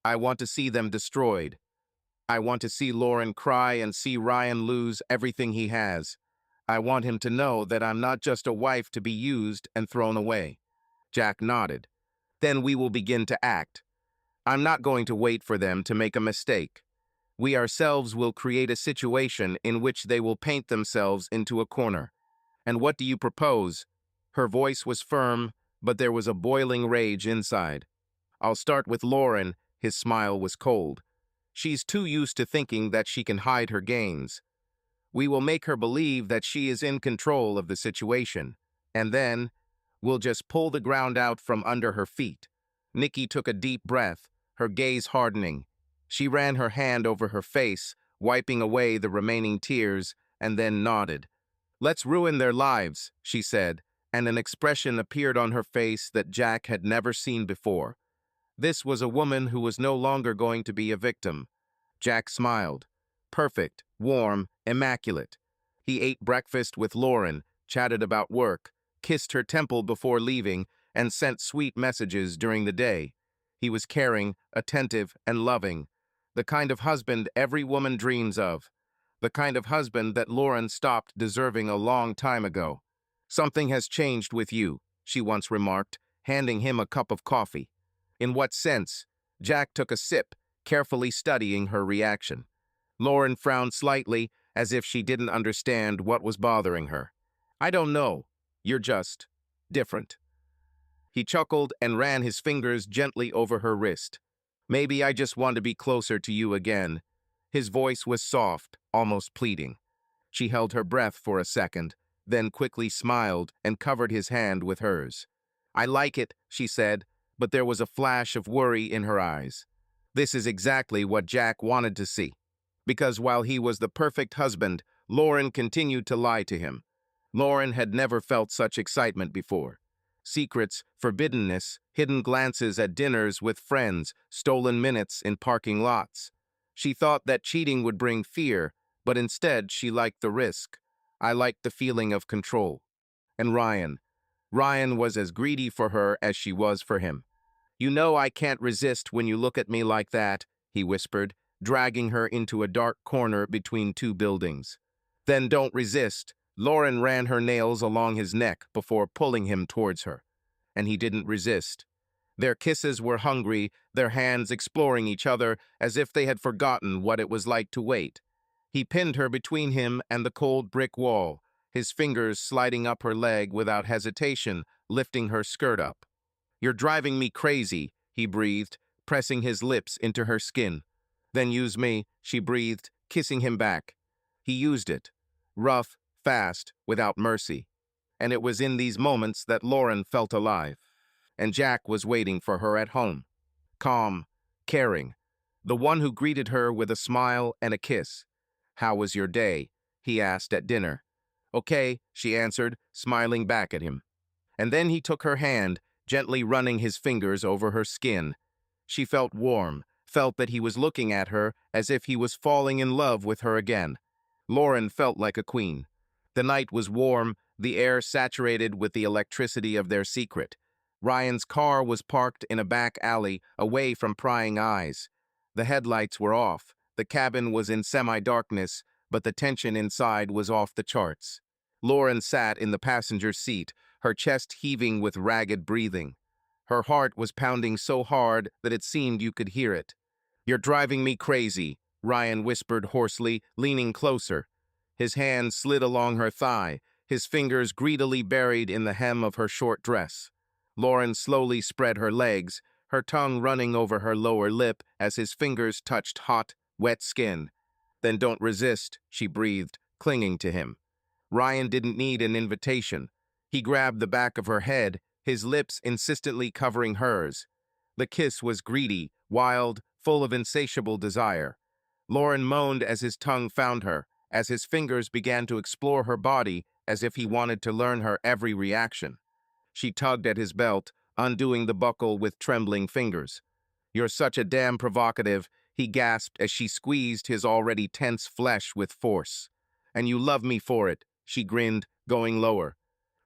I want to see them destroyed. I want to see Lauren cry and see Ryan lose everything he has. I want him to know that I'm not just a wife to be used and thrown away. Jack nodded. Then we will begin to act. I'm not going to wait for them to make a mistake. We ourselves will create a situation in which they will paint themselves into a corner. And what do you propose? Her voice was firm, but there was a boiling rage inside. I'll start with Lauren. His smile was cold. She's too used to thinking that she can hide her gains. We will make her believe that she is in control of the situation. And then, we'll just pull the ground out from under her feet. Nikki took a deep breath, her gaze hardening. She ran her hand over her face, wiping away the remaining tears, and then nodded. Let's ruin their lives, she said, and an expression appeared on her face that Jack had never seen before. This was a woman who was no longer going to be a victim. Jack smiled. Perfect, warm, immaculate. He ate breakfast with Lauren, chatted about work, kissed her temple before leaving, and sent sweet messages during the day. He was caring, attentive, and loving. The kind of husband every woman dreams of. The kind of husband that Lauren stopped deserving a long time ago. Something has changed with you, she once remarked, handing him a cup of coffee. In what sense? Jack took a sip, carefully studying her reaction. Lauren frowned slightly, as if she didn't understand what was bothering her. I don't know. You're just different. He chuckled and ran his fingers gently over her wrist. Maybe I just want to be closer to you again. His voice was soft, almost pleading. She held her breath for a second, then quickly smiled and covered his hand with hers. I like it, she said, but there was a flash of worry in her eyes. This is exactly what Jack wanted to see. Because while he was the perfect husband, Lauren continued to lie to him. Lauren had never felt such excitement before. Secrets, forbiddenness, hidden glances at dinners with friends, stolen minutes in parking lots. She thought that cheating would bring fear, but instead she liked the risk. I liked the feeling of control. And Ryan. Ryan was as greedy for her as she was for him. You know I can't resist when you look at me like that, he whispered, dragging her into a dark corner between two buildings. Then don't resist. Lauren ran her nails along his neck before pulling him towards her. And he didn't resist. Their kisses were hungry, their hands exploring each other as if they had forgotten what it was like to wait. He pinned her between him and the cold brick wall, his fingers sliding up her leg without hesitation, lifting her skirt up. You're driving me crazy, he breathed, pressing his lips into her skin. Then use me, she breathed, kissing him back. He used it. Rough, fast, without mercy. And it was in these moments that Lauren felt alive. And Jack was waiting for her at home. Calm, caring. The one who greeted her with a smile and a kiss. "How was your day?" he asked at dinner. "Okay," she answered, smiling back at him. And then he took her hand, gently running his fingers over her skin. She felt warm, felt that he was looking at her as if he was falling in love with her again. Lauren felt like a queen. The night was warm, the air saturated with the electricity of their secret. Ryan's car was parked in a back alley, away from prying eyes. The headlights were off. The cabin was in semi-darkness, but the tension inside was off the charts. Lauren sat in the passenger seat, her chest heaving with ragged breathing. Her heart was pounding so hard that it seemed you could hear it. "You're driving me crazy," Ryan whispered hoarsely, leaning closer. His hand slid along her thigh, his fingers greedily buried in the hem of her short dress. Lauren slowly spread her legs, her tongue running over her lower lip as his fingers touched hot, wet skin. "Then don't resist," she breathed, clinging to him. Ryan didn't need an invitation. He grabbed the back of her head, his lips insistently covering hers. The kiss was greedy, wild, full of insatiable desire. Lauren moaned as his tongue found her, as his fingers began to explore her body as if he wanted to learn her every reaction. She tugged at his belt, undoing the buckle with trembling fingers. "You're such a damn provocative," he gasped as she squeezed his already tense flesh with force. "And you love me for it," she grinned, going lower.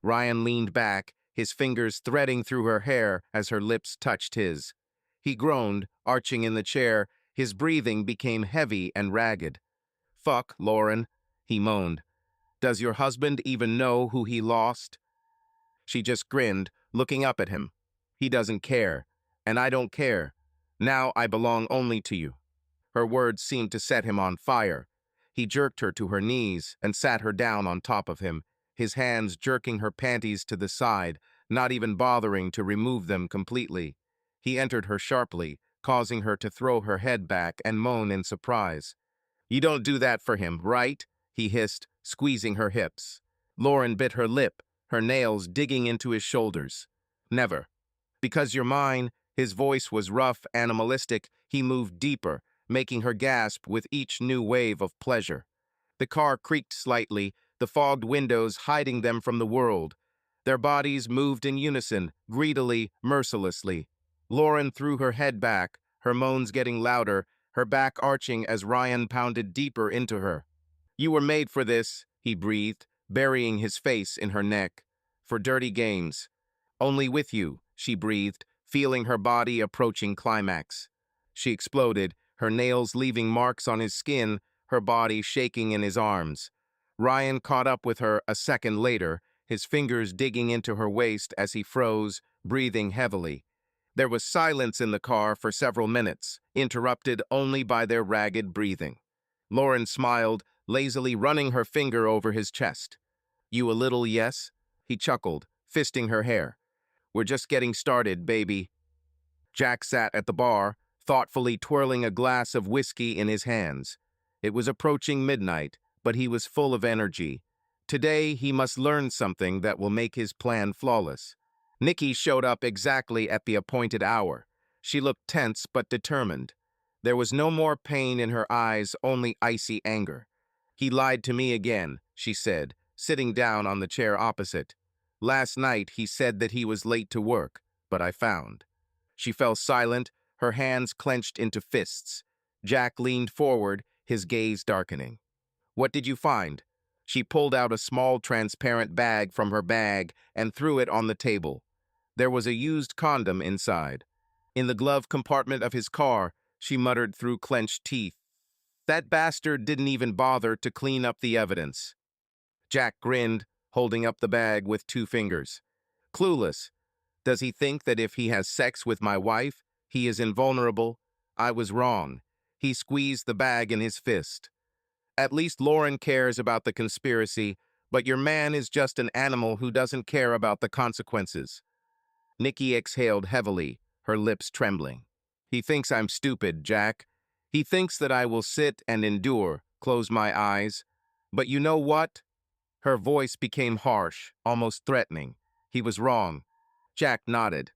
Ryan leaned back, his fingers threading through her hair as her lips touched his. He groaned, arching in the chair, his breathing became heavy and ragged. "Fuck, Lauren," he moaned. "Does your husband even know who he lost?" She just grinned, looking up at him. "He doesn't care, and I don't care. Now I belong only to you." Her words seemed to set him on fire. He jerked her to her knees and sat her down on top of him, his hands jerking her panties to the side, not even bothering to remove them completely. He entered her sharply, causing her to throw her head back and moan in surprise. "You don't do that for him, right?" he hissed, squeezing her hips. Lauren bit her lip, her nails digging into his shoulders. "Never." "Because you're mine." His voice was rough, animalistic. He moved deeper, making her gasp with each new wave of pleasure. The car creaked slightly, the fogged windows hiding them from the world. Their bodies moved in unison, greedily, mercilessly. Lauren threw her head back, her moans getting louder, her back arching as Ryan pounded deeper into her. "You were made for this," he breathed, burying his face in her neck. "For dirty games." "Only with you," she breathed, feeling her body approaching climax. She exploded, her nails leaving marks on his skin, her body shaking in his arms. Ryan caught up with her a second later, his fingers digging into her waist as he froze, breathing heavily. There was silence in the car for several minutes, interrupted only by their ragged breathing. Lauren smiled, lazily running her finger over his chest. "You a little yes?" He chuckled, fisting her hair. "We're just getting started, baby." Jack sat at the bar, thoughtfully twirling a glass of whiskey in his hands. It was approaching midnight, but he was full of energy. Today, he must learn something that will make his plan flawless. Nikki showed up exactly at the appointed hour. She looked tense but determined. There was no more pain in her eyes, only icy anger. "He lied to me again," she said, sitting down on the chair opposite. "Last night, he said that he was late to work, but I found." She fell silent, her hands clenched into fists. Jack leaned forward, his gaze darkening. "What did you find?" She pulled out a small transparent bag from her bag and threw it on the table. There was a used condom inside. "In the glove compartment of his car," she muttered through clenched teeth. "That bastard didn't even bother to clean up the evidence." Jack grinned, holding up the bag with two fingers. "Clueless. Does he think that if he has sex with my wife, he is invulnerable? I was wrong." He squeezed the bag in his fist. "At least Lauren cares about the conspiracy, but your man is just an animal who doesn't care about the consequences." Nikki exhaled heavily, her lips trembling. He thinks I'm stupid, Jack. He thinks that I will sit and endure, close my eyes. But you know what? Her voice became harsh, almost threatening. He was wrong. Jack nodded.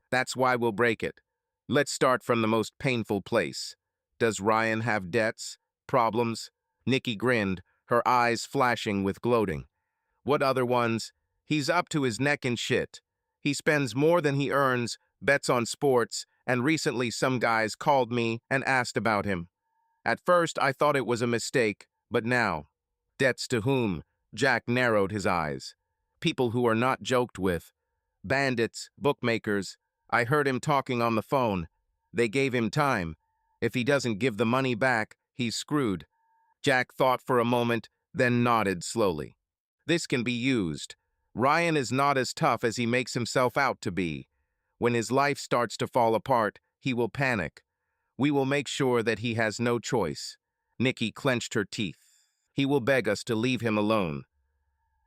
That's why we'll break it. Let's start from the most painful place. Does Ryan have debts? Problems? Nikki grinned, her eyes flashing with gloating. What other ones? He's up to his neck in shit. He spends more than he earns, bets on sports, and recently some guys called me and asked about him. At first, I thought it was a mistake, but now. Debts to whom? Jack narrowed his eyes. People who are not joked with. Bandits, bookmakers. I heard him talking on the phone. They gave him time. If he doesn't give the money back, he's screwed. Jack thought for a moment, then nodded slowly. This can be used. Ryan is not as tough as he makes himself out to be. When his life starts to fall apart, he will panic. We will make sure that he has no choice. Nikki clenched her teeth. He will beg us to leave him alone.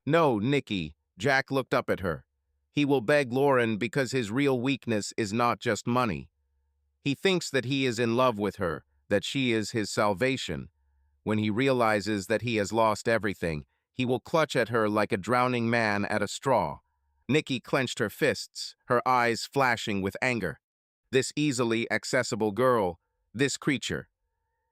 No, Nikki, Jack looked up at her. He will beg Lauren because his real weakness is not just money. He thinks that he is in love with her, that she is his salvation. When he realizes that he has lost everything, he will clutch at her like a drowning man at a straw. Nikki clenched her fists, her eyes flashing with anger. This easily accessible girl, this creature.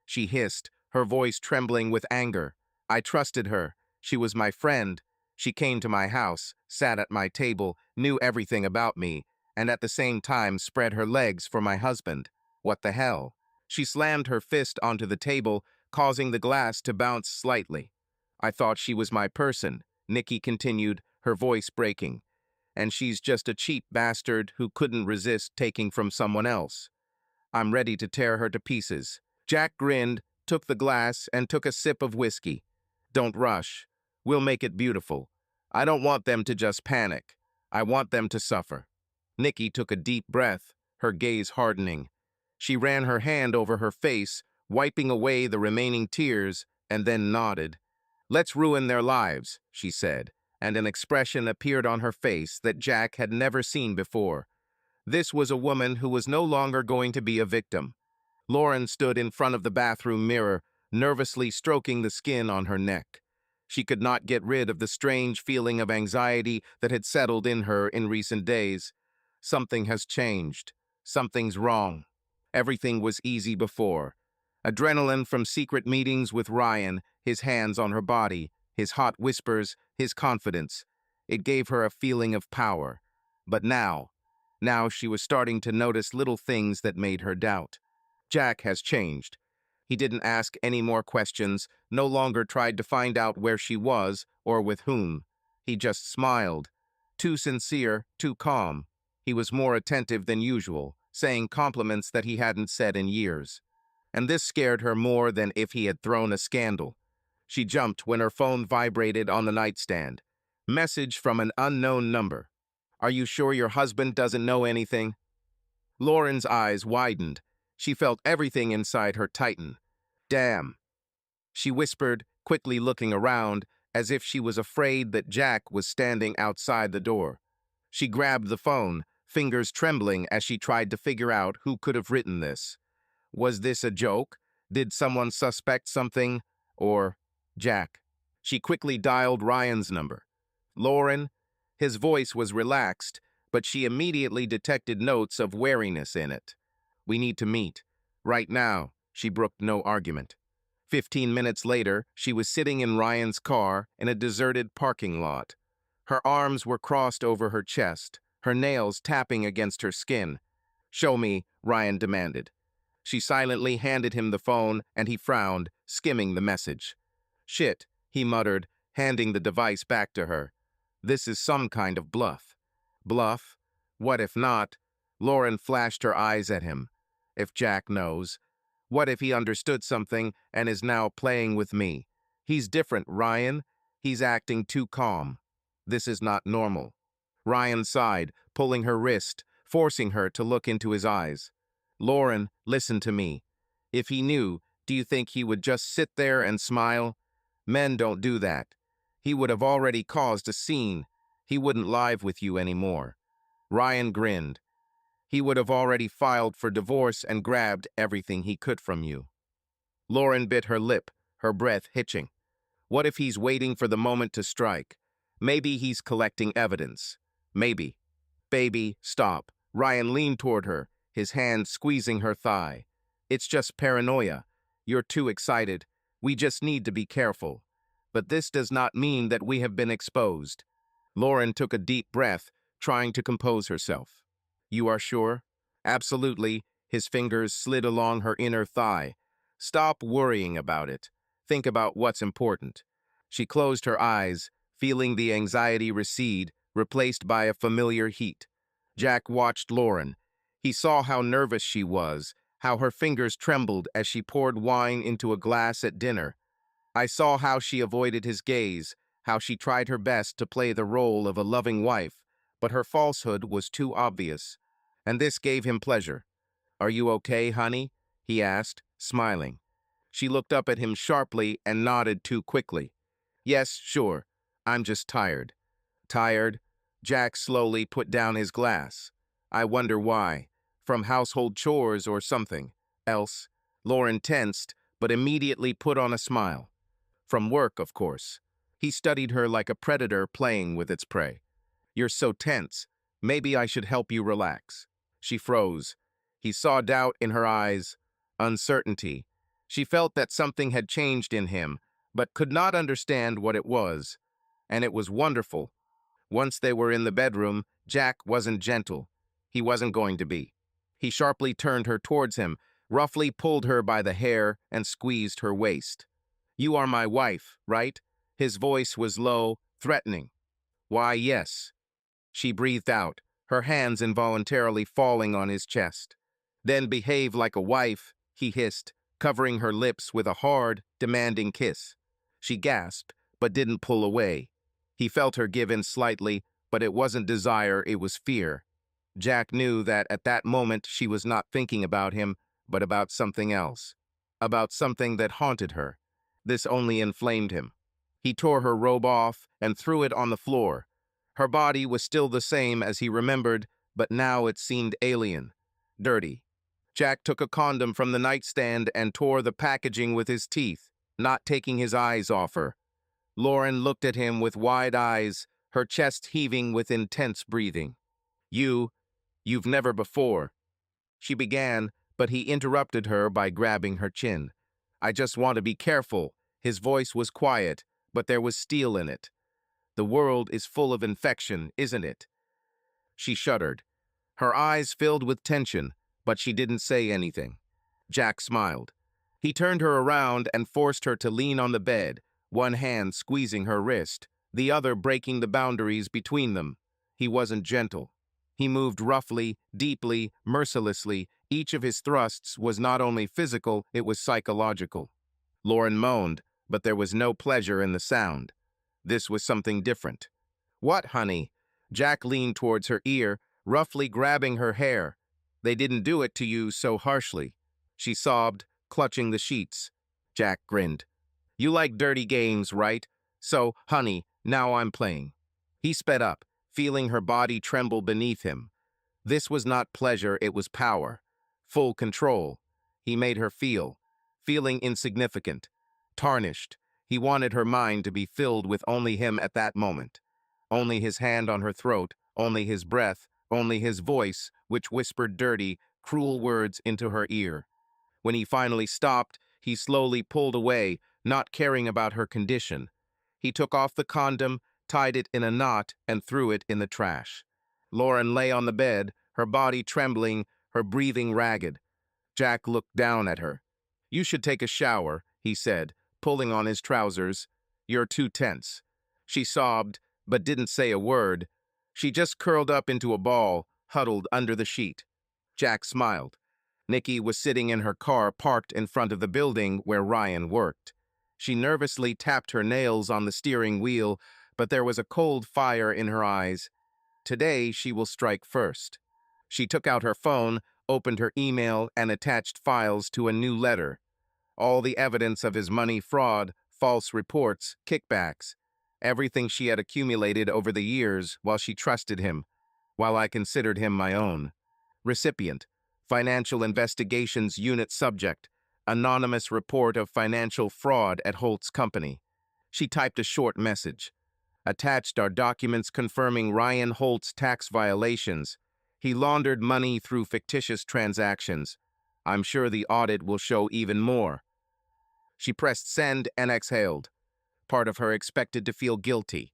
She hissed, her voice trembling with anger. I trusted her. She was my friend. She came to my house, sat at my table, knew everything about me, and at the same time spread her legs for my husband. What the hell? She slammed her fist onto the table, causing the glass to bounce slightly. I thought she was my person, Nikki continued, her voice breaking. And she's just a cheap bastard who couldn't resist taking from someone else. I'm ready to tear her to pieces. Jack grinned, took the glass, and took a sip of whiskey. Don't rush. We'll make it beautiful. I don't want them to just panic. I want them to suffer. Nikki took a deep breath, her gaze hardening. She ran her hand over her face, wiping away the remaining tears, and then nodded. Let's ruin their lives, she said, and an expression appeared on her face that Jack had never seen before. This was a woman who was no longer going to be a victim. Lauren stood in front of the bathroom mirror, nervously stroking the skin on her neck. She could not get rid of the strange feeling of anxiety that had settled in her in recent days. Something has changed. Something's wrong. Everything was easy before. Adrenaline from secret meetings with Ryan, his hands on her body, his hot whispers, his confidence. It gave her a feeling of power. But now she was starting to notice little things that made her doubt. Jack has changed. He didn't ask any more questions, no longer tried to find out where she was or with whom. He just smiled. Too sincere, too calm. He was more attentive than usual, saying compliments that he hadn't said in years. And this scared her more than if he had thrown a scandal. She jumped when her phone vibrated on the nightstand. Message from an unknown number. Are you sure your husband doesn't know anything? Lauren's eyes widened. She felt everything inside her tighten. Damn. She whispered, quickly looking around, as if she was afraid that Jack was standing outside the door. She grabbed the phone, fingers trembling as she tried to figure out who could have written this. Was this a joke? Did someone suspect something? Or Jack? She quickly dialed Ryan's number. Lauren? His voice was relaxed, but she immediately detected notes of wariness in it. We need to meet. Right now, she brooked no argument. 15 minutes later, she was sitting in Ryan's car in a deserted parking lot. Her arms were crossed over her chest, her nails tapping against her skin. Show me, Ryan demanded. She silently handed him the phone, and he frowned, skimming the message. Shit, he muttered, handing the device back to her. This is some kind of bluff. Bluff? What if not? Lauren flashed her eyes at him. If Jack knows. What if he understood something and is now playing with me? He's different, Ryan. He's acting too calm. This is not normal. Ryan sighed, pulling her wrist, forcing her to look into his eyes. Lauren, listen to me. If he knew, do you think he would just sit there and smile? Men don't do that. He would have already caused a scene. He wouldn't live with you anymore. Ryan grinned. he would have already filed for divorce and grabbed everything he could from you. Lauren bit her lip, her breath hitching. What if he's waiting for the moment to strike? Maybe he's collecting evidence. Maybe. Baby, stop. Ryan leaned toward her, his hand squeezing her thigh. It's just paranoia. You're too excited. We just need to be careful. But this does not mean that we have been exposed. Lauren took a deep breath, trying to compose herself. You are sure? Absolutely. His fingers slid along her inner thigh. Stop worrying about it. Think about what's important. She closed her eyes, feeling the anxiety recede, replaced by a familiar heat. Jack watched Lauren. He saw how nervous she was, how her fingers trembled as she poured wine into a glass at dinner. I saw how she avoided his gaze, how she tried her best to play the role of a loving wife, but her falsehood was too obvious. And this gave him pleasure. Are you okay, honey? He asked, smiling. She looked up at him sharply and nodded too quickly. Yes, sure. I'm just tired. Tired? Jack slowly put down his glass. I wonder why. From household chores or something else? Lauren tensed, but immediately put on a smile. From work, of course. He studied her like a predator playing with its prey. You're so tense. Maybe I should help you relax. She froze. He saw doubt in her eyes, uncertainty. She felt that something had changed in him, but could not understand what it was. And it was wonderful. Once they were in the bedroom, Jack wasn't gentle. He wasn't going to be. He sharply turned her towards him, roughly pulled her by the hair, and squeezed her waist. You are my wife, right? His voice was low, threatening. Why, yes. She breathed out, her hands involuntarily falling on his chest. Then behave like a wife, he hissed, covering her lips with a hard, demanding kiss. She gasped, but didn't pull away. He felt her give in slightly, but it wasn't desire, it was fear. Jack knew that at that moment she was not thinking about him, but about something else. About something that haunted her. This only inflamed him. He tore her robe off and threw it on the floor. Her body was still the same as he remembered, but now it seemed alien, dirty. Jack took a condom from the nightstand and tore the packaging with his teeth, not taking his eyes off her. Lauren looked at him with wide eyes, her chest heaving with intense breathing. You've never before. She began, but he interrupted her by grabbing her chin. I just want to be careful. His voice was quiet, but there was steel in it. The world is full of infection, isn't it? She shuddered. Her eyes filled with tension, but she didn't say anything. Jack smiled. He turned her around and forced her to lean on the bed, one hand squeezing her wrist, the other breaking the boundaries between them. He wasn't gentle. He moved roughly, deeply, mercilessly. Each of his thrusts was not only physical, it was psychological. Lauren moaned, but there was no pleasure in the sound. This was something different. What, honey? Jack leaned towards her ear, roughly grabbing her hair. They didn't do it to you so harshly. She sobbed, clutching the sheets. Jack grinned. You like dirty games, right? So, honey, now I'm playing. He sped up, feeling her body tremble beneath him. This was not pleasure, it was power. Full control. He made her feel, feeling insignificant, tarnished. He wanted her mind to be filled with only him at that moment. Only his hand on her throat, only his breath, only his voice, which whispered dirty, cruel words into her ear. When he finally stopped, he slowly pulled away, not caring about her condition. He took off the condom, tied it in a knot, and threw it in the trash. Lauren lay on the bed, her body trembling, her breathing ragged. Jack looked down at her. You should take a shower, he said, pulling on his trousers. You're too tense. She sobbed, but didn't say a word. She just curled up into a ball, huddled under the sheet. Jack smiled. Nikki was sitting in her car parked in front of the building where Ryan worked. She nervously tapped her nails on the steering wheel, but there was a cold fire in her eyes. Today, she will strike first. She took out her phone, opened her email, and attached files to a new letter. All the evidence of his money fraud, false reports, kickbacks, everything she had accumulated over the years while she trusted him, while I considered him my own. Recipient: Financial Investigations Unit Subject: Anonymous report of financial fraud at Holt's company. She typed a short message. Attached are documents confirming Ryan Holt's tax violations. He laundered money through fictitious transactions. I'm sure the audit will show even more. She pressed send and exhaled. Part of her expected to feel guilty.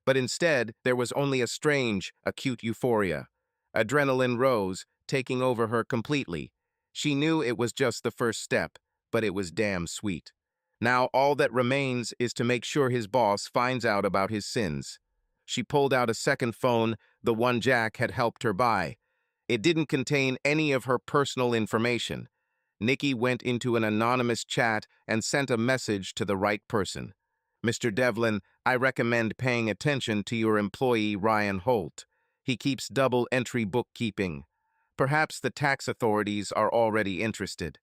But instead, there was only a strange, acute euphoria. Adrenaline rose, taking over her completely. She knew it was just the first step, but it was damn sweet. Now all that remains is to make sure his boss finds out about his sins. She pulled out a second phone, the one Jack had helped her buy. It didn't contain any of her personal information. Nikki went into an anonymous chat and sent a message to the right person. Mr. Devlin, I recommend paying attention to your employee Ryan Holt. He keeps double-entry bookkeeping. Perhaps the tax authorities are already interested.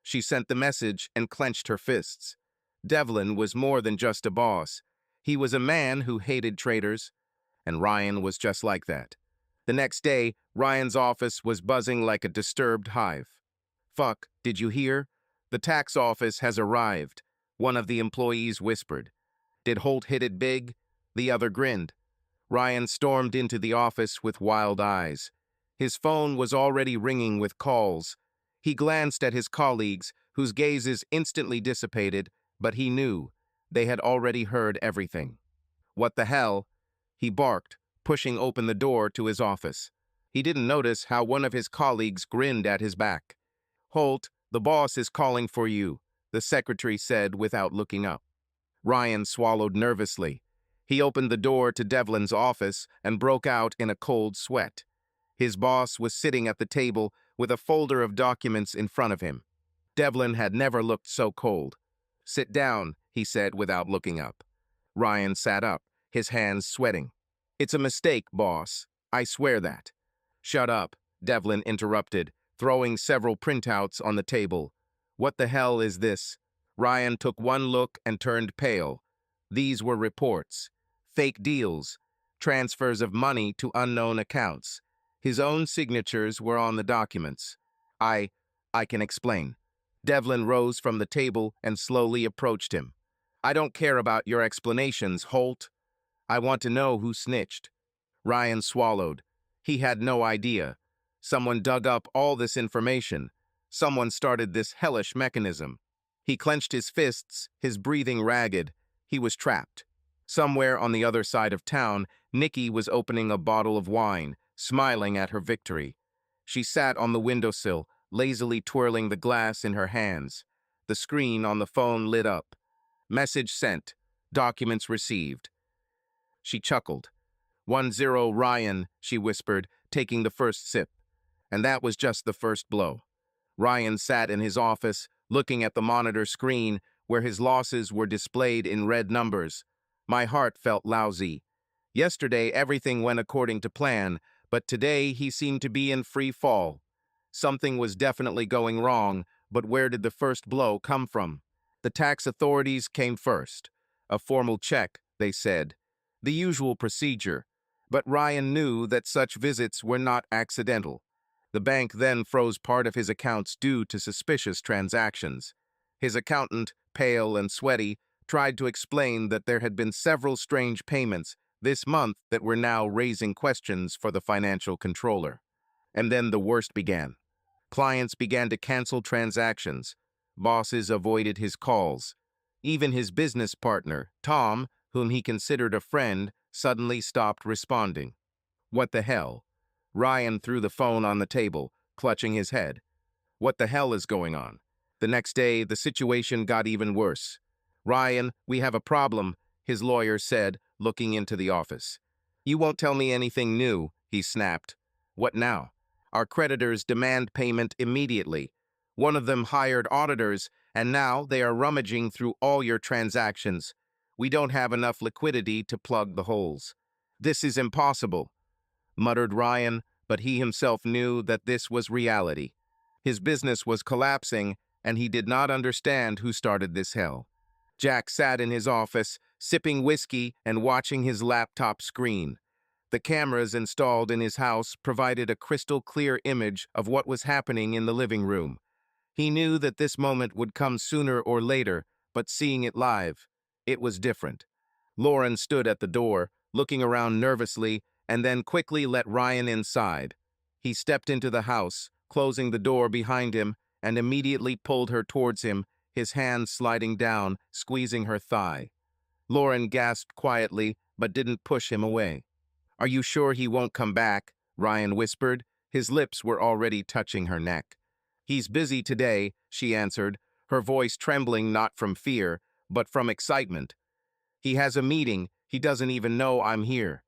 She sent the message and clenched her fists. Devlin was more than just a boss. He was a man who hated traitors, and Ryan was just like that. The next day, Ryan's office was buzzing like a disturbed hive. Fuck, did you hear? The tax office has arrived, one of the employees whispered. Did Holt hit it big? The other grinned. Ryan stormed into the office with wild eyes. His phone was already ringing with calls. He glanced at his colleagues, whose gazes instantly dissipated, but he knew. They had already heard everything. What the hell? He barked, pushing open the door to his office. He didn't notice how one of his colleagues grinned at his back. Holt, the boss is calling for you, the secretary said without looking up. Ryan swallowed nervously. He opened the door to Devlin's office and broke out in a cold sweat. His boss was sitting at the table with a folder of documents in front of him. Devlin had never looked so cold. Sit down, he said without looking up. Ryan sat up, his hands sweating. It's a mistake, boss. I swear that. Shut up, Devlin interrupted, throwing several printouts on the table. What the hell is this? Ryan took one look and turned pale. These were reports. Fake deals. Transfers of money to unknown accounts. His own signatures were on the documents. I can explain. Devlin rose from the table and slowly approached him. I don't care about your explanations, Holt. I want to know who snitched. Ryan swallowed. He had no idea. Someone dug up all this information. Someone started this hellish mechanism. He clenched his fists, his breathing ragged. He was trapped. Somewhere on the other side of town, Nikki was opening a bottle of wine, smiling at her victory. She sat on the windowsill, lazily twirling the glass in her hands. The screen on the phone lit up. Message sent. Documents received. She chuckled. 1-0 Ryan, she whispered, taking the first sip. And that was just the first blow. Ryan sat in his office, looking at the monitor screen where his losses were displayed in red numbers. My heart felt lousy. Yesterday, everything went according to plan, but today he seemed to be in free fall. Something was definitely going wrong, but where did the first blow come from? The tax authorities came first. A formal check, they said. The usual procedure. But Ryan knew that such visits were not accidental. The bank then froze part of his accounts due to suspicious transactions. His accountant, pale and sweaty, tried to explain that there had been several strange payments this month that were now raising questions for the financial controller. And then the worst began. Clients began to cancel transactions. Bosses avoided his calls. Even his business partner, Tom, whom he considered a friend, suddenly stopped responding. What the hell? Ryan threw the phone on the table, clutching his head. What the hell is going on? The next day, the situation got even worse. Ryan, we have a problem, his lawyer said, looking into the office. You won't tell me anything new, he snapped. What now? Our creditors demand payment immediately. One of them hired auditors, and now they are rummaging through all your transactions. We don't have enough liquidity to plug the holes. This is impossible, muttered Ryan, but he himself knew that this was reality. His business was collapsing, and he did not understand who started this hell. Jack sat in his office, sipping whiskey and watching his laptop screen. The cameras installed in his house provided a crystal-clear image of what was happening in the living room. He knew that this moment would come sooner or later, but seeing it live, it was different. Lauren stood at the door, looking around nervously, and then quickly let Ryan inside. He stepped into the house, closing the door behind him, and immediately pulled her towards him, his hand sliding down, squeezing her thigh. Lauren gasped quietly, but didn't push him away. "Are you sure he won't come back?" Ryan whispered. His lips were already touching her neck. "He's busy today," she answered, her voice trembling not from fear, but from excitement. "He has a meeting. He doesn't even know I'm here."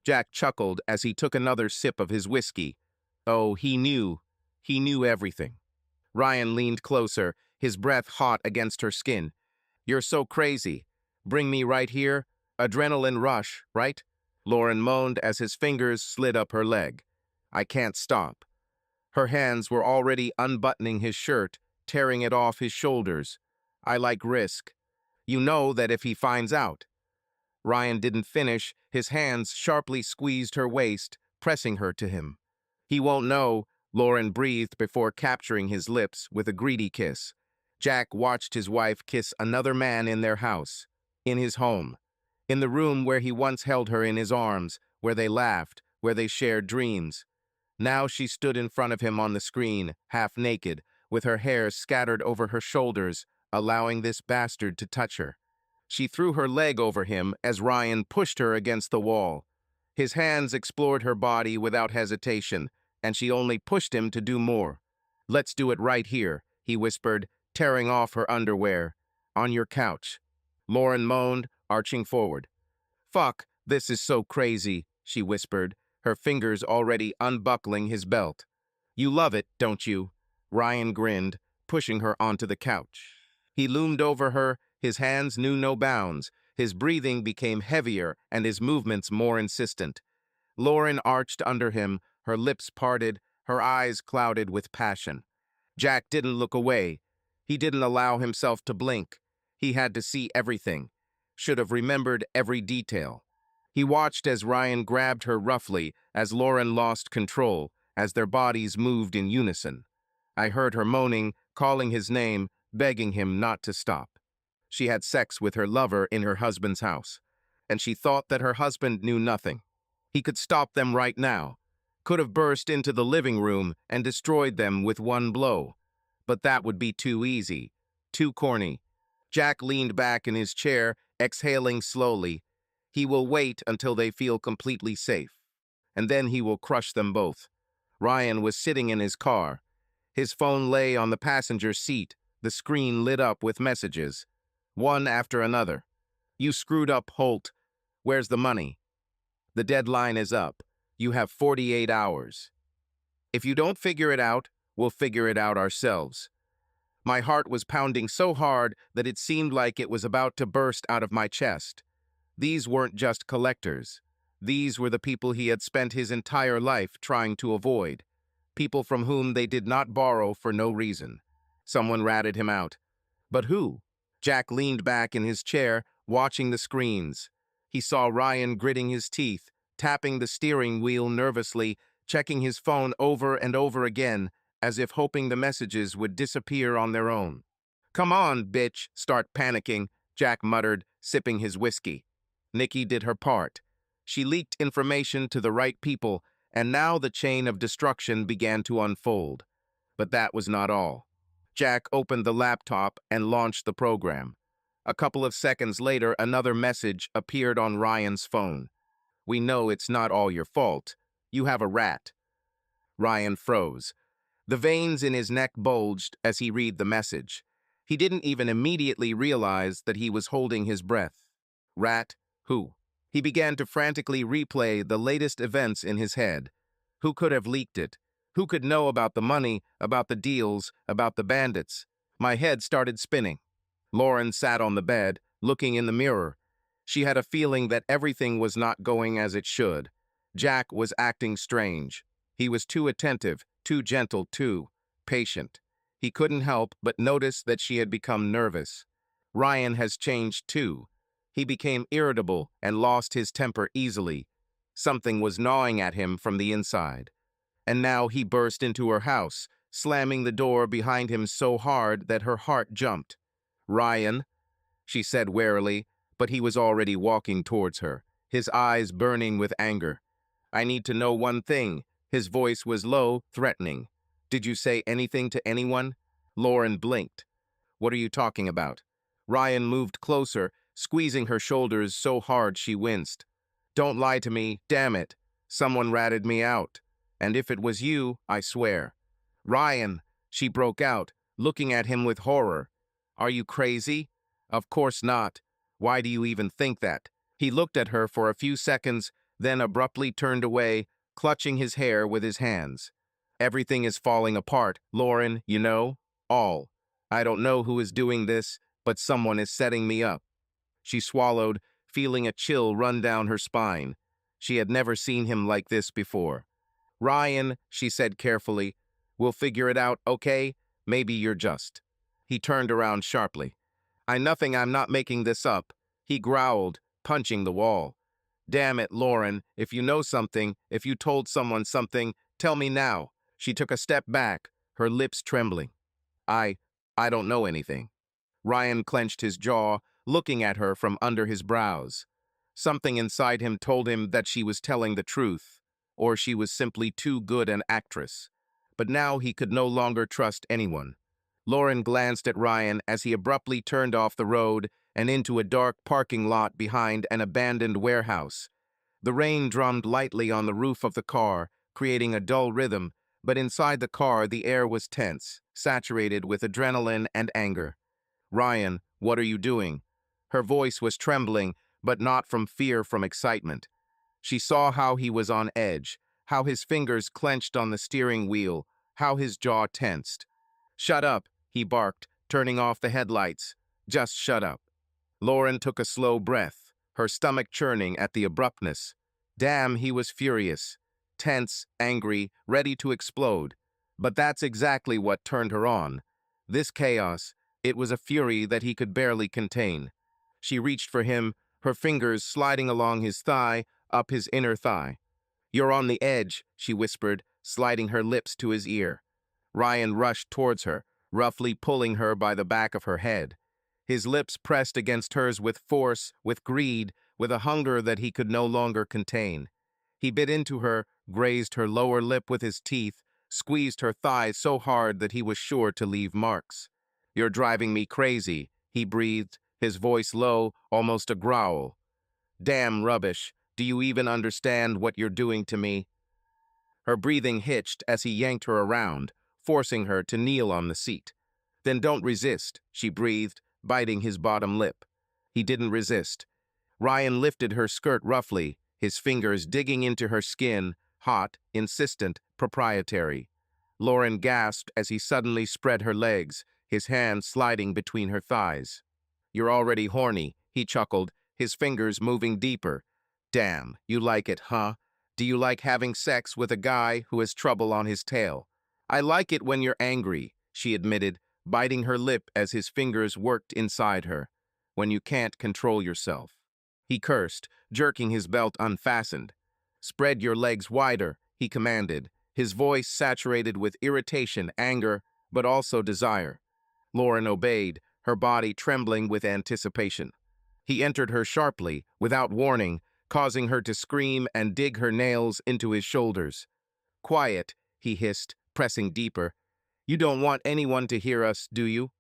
Jack chuckled as he took another sip of his whiskey. Oh, he knew. He knew everything. Ryan leaned closer, his breath hot against her skin. "You're so crazy. Bring me right here? Adrenaline rush, right?" Lauren moaned as his fingers slid up her leg. "I can't stop." Her hands were already unbuttoning his shirt, tearing it off his shoulders. "I like risk. You know that if he finds out." Ryan didn't finish. His hands sharply squeezed her waist, pressing her to him. "He won't know," Lauren breathed before capturing his lips with a greedy kiss. Jack watched his wife kiss another man in their house, in his home, in the room where he once held her in his arms, where they laughed, where they shared dreams. Now she stood in front of him on the screen, half naked, with her hair scattered over her shoulders, allowing this bastard to touch her. She threw her leg over him as Ryan pushed her against the wall. His hands explored her body without hesitation, and she only pushed him to do more. "Let's do it right here," he whispered, tearing off her underwear. "On your couch." Lauren moaned, arching forward. "Fuck, this is so crazy," she whispered, her fingers already unbuckling his belt. "You love it, don't you?" Ryan grinned, pushing her onto the couch. He loomed over her, his hands knew no bounds, his breathing became heavier and his movements more insistent. Lauren arched under him, her lips parted, her eyes clouded with passion. Jack didn't look away. He didn't allow himself to blink. He had to see everything, should have remembered every detail. He watched as Ryan grabbed her roughly, as Lauren lost control, as their bodies moved in unison. I heard her moaning, calling his name, begging him not to stop. She had sex with her lover in her husband's house, and she thought that her husband knew nothing. He could stop them right now, could have burst into the living room and destroyed them with one blow. But that would be too easy, too corny. Jack leaned back in his chair, exhaling slowly. He will wait until they feel completely safe, and then he will crush them both. Ryan was sitting in his car. His phone lay on the passenger seat, the screen lit up with messages, one after another. "You screwed up, Holt. Where's the money? The deadline is up. You have 48 hours. If you don't figure it out, we'll figure it out ourselves." My heart was pounding so hard that it seemed like it was about to burst out of my chest. These weren't just collectors. These were the people he had spent his entire life trying to avoid. People from whom they did not borrow for no reason. Someone ratted him out. But who? Jack leaned back in his chair, watching the screens. He saw Ryan gritting his teeth, tapping the steering wheel nervously, checking his phone over and over again, as if hoping the messages would disappear on their own. "Come on, bitch, start panicking," Jack muttered, sipping his whiskey. Nikki did her part. She leaked information to the right people, and now the chain of destruction began to unfold. But that was not all. Jack opened the laptop and launched the program. A couple of seconds later, another message appeared on Ryan's phone. "We know it's not all your fault. You have a rat." Ryan froze. The veins in his neck bulged as he read the message. He didn't even immediately realize that he was holding his breath. Rat? Who? He began to frantically replay the latest events in his head. Who could have leaked it? Who could know about the money, about the deals, about the bandits? My head started spinning. Lauren sat on the bed, looking in the mirror. She had a feeling that everything was not going as it should. Jack was acting strange. He was too attentive, too gentle, too patient. He couldn't help but notice that she had become nervous. Ryan has changed too. He became irritable and lost his temper easily. Something was gnawing at him from the inside. And now he burst into her house, slamming the door behind him so hard that her heart jumped. "Ryan," she said warily, but he was already walking towards her, his eyes burning with anger. "I need to know one thing." His voice was low, threatening. "Did you say anything to anyone?" Lauren blinked. "What are you talking about?" Ryan moved closer, squeezing her shoulders so hard she winced. "Don't lie to me, damn it. Someone ratted me out. And if it was you, I swear." "Ryan," she broke out, looking at him with horror. "Are you crazy?" "Of course not. Why do you even think that?" He looked at her for a few seconds, then abruptly turned away, clutching his hair with his hands. "Everything is falling apart, Lauren, you know? All. I don't know who is doing this, but someone is setting me up." She swallowed, feeling a chill run down her spine. She had never seen him like this before. "Ryan," she said carefully, "we'll figure it out, okay? Maybe you're just." He turned around sharply. I'm not making this up," he growled, punching the wall. "Damn it, Lauren, if you know something, if you told someone something, tell me now." She took a step back, her lips trembling. I, I don't know anything." Ryan clenched his jaw, looking at her from under his brows. Something inside him told him that she was telling the truth, or she was simply too good an actress. But now he could no longer trust anyone. Lauren glanced at Ryan as he abruptly turned off the road and into a dark parking lot behind an abandoned warehouse. The rain drummed lightly on the roof of the car, creating a dull rhythm, but inside the car the air was tense, saturated with adrenaline and anger. "Ryan, what are you doing?" Her voice was trembling, but not from fear, from excitement. She saw how he was on edge, how his fingers clenched on the steering wheel, how his jaw tensed. "Shut up," he barked, turning off the headlights. "Just shut up." Lauren took a slow breath, her stomach churning at the abruptness. Damn, he was furious. Tense, angry, ready to explode. But that's exactly what turned her on. This chaos, it was a fury that he could barely contain. She reached for him, her fingers sliding along his thigh, up his inner thigh. "You're on the edge," she whispered, sliding her lips to his ear. Ryan rushed towards her, roughly pulling her by the back of her head. His lips pressed against hers with force, with greed, with a hunger that he could no longer contain. He bit into her, grazed her lower lip with his teeth, squeezed her thighs so hard that he was sure to leave marks. "You're driving me crazy," he breathed, his voice low, almost a growl. "Damn rubbish. Do you even understand what you're doing to me?" Her breathing hitched as he yanked her around, forcing her to kneel on the seat. "Then don't resist," she breathed, biting his bottom lip. He didn't resist. Ryan lifted her skirt roughly, his fingers digging into her skin, hot, insistent, proprietary. Lauren gasped as he suddenly spread her legs, his hand sliding between her thighs. "You're already horny," he chuckled, his fingers moving deeper. "Damn, you like it, huh? Do you like having sex with a guy who has trouble on his tail?" "I like it when you're angry," she admitted, biting her lip as his fingers worked inside her. "When you can't control yourself." He cursed, jerking his belt unfastened. "Spread your legs wider," he commanded, his voice saturated with irritation, anger, but also desire. Lauren obeyed, her body trembling with anticipation. He entered her sharply, without warning, causing her to scream and dig her nails into his shoulders. "Quiet," he hissed, pressing deeper. "You don't want anyone to hear us, do you?"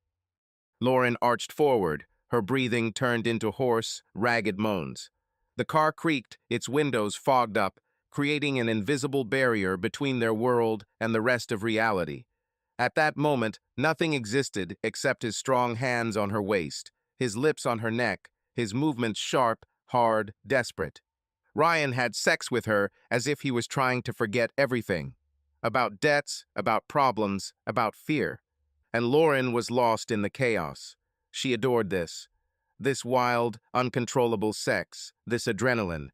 Lauren arched forward, her breathing turned into hoarse, ragged moans. The car creaked, its windows fogged up, creating an invisible barrier between their world and the rest of reality. At that moment, nothing existed except his strong hands on her waist, his lips on her neck, his movements sharp, hard, desperate. Ryan had sex with her as if he was trying to forget everything. About debts, about problems, about fear. And Lauren was lost in the chaos. She adored this. This wild, uncontrollable sex, this adrenaline.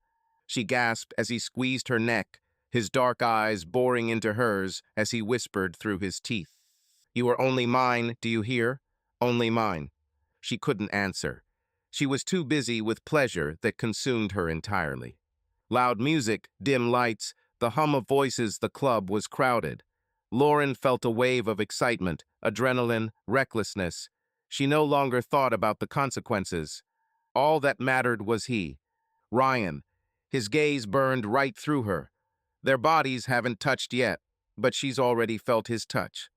She gasped as he squeezed her neck, his dark eyes boring into hers as he whispered through his teeth. "You are only mine, do you hear? Only mine." She couldn't answer. She was too busy with pleasure that consumed her entirely. Loud music, dim lights, the hum of voices, the club was crowded. Lauren felt a wave of excitement, adrenaline, recklessness. She no longer thought about the consequences. All that mattered was he. Ryan. His gaze burned right through her. Their bodies haven't touched yet, but she's already felt his touch.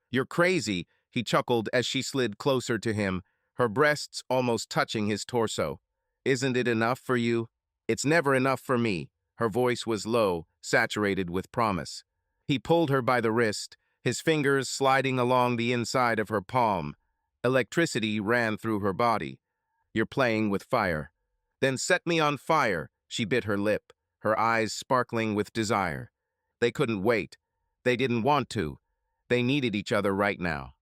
"You're crazy," he chuckled as she slid closer to him, her breasts almost touching his torso. "Isn't it enough for you?" "It's never enough for me." Her voice was low, saturated with promise. He pulled her by the wrist, his fingers sliding along the inside of her palm. Electricity ran through her body. "You're playing with fire." "Then set me on fire." She bit her lip, her eyes sparkling with desire. They couldn't wait. They didn't want to. They needed each other right now.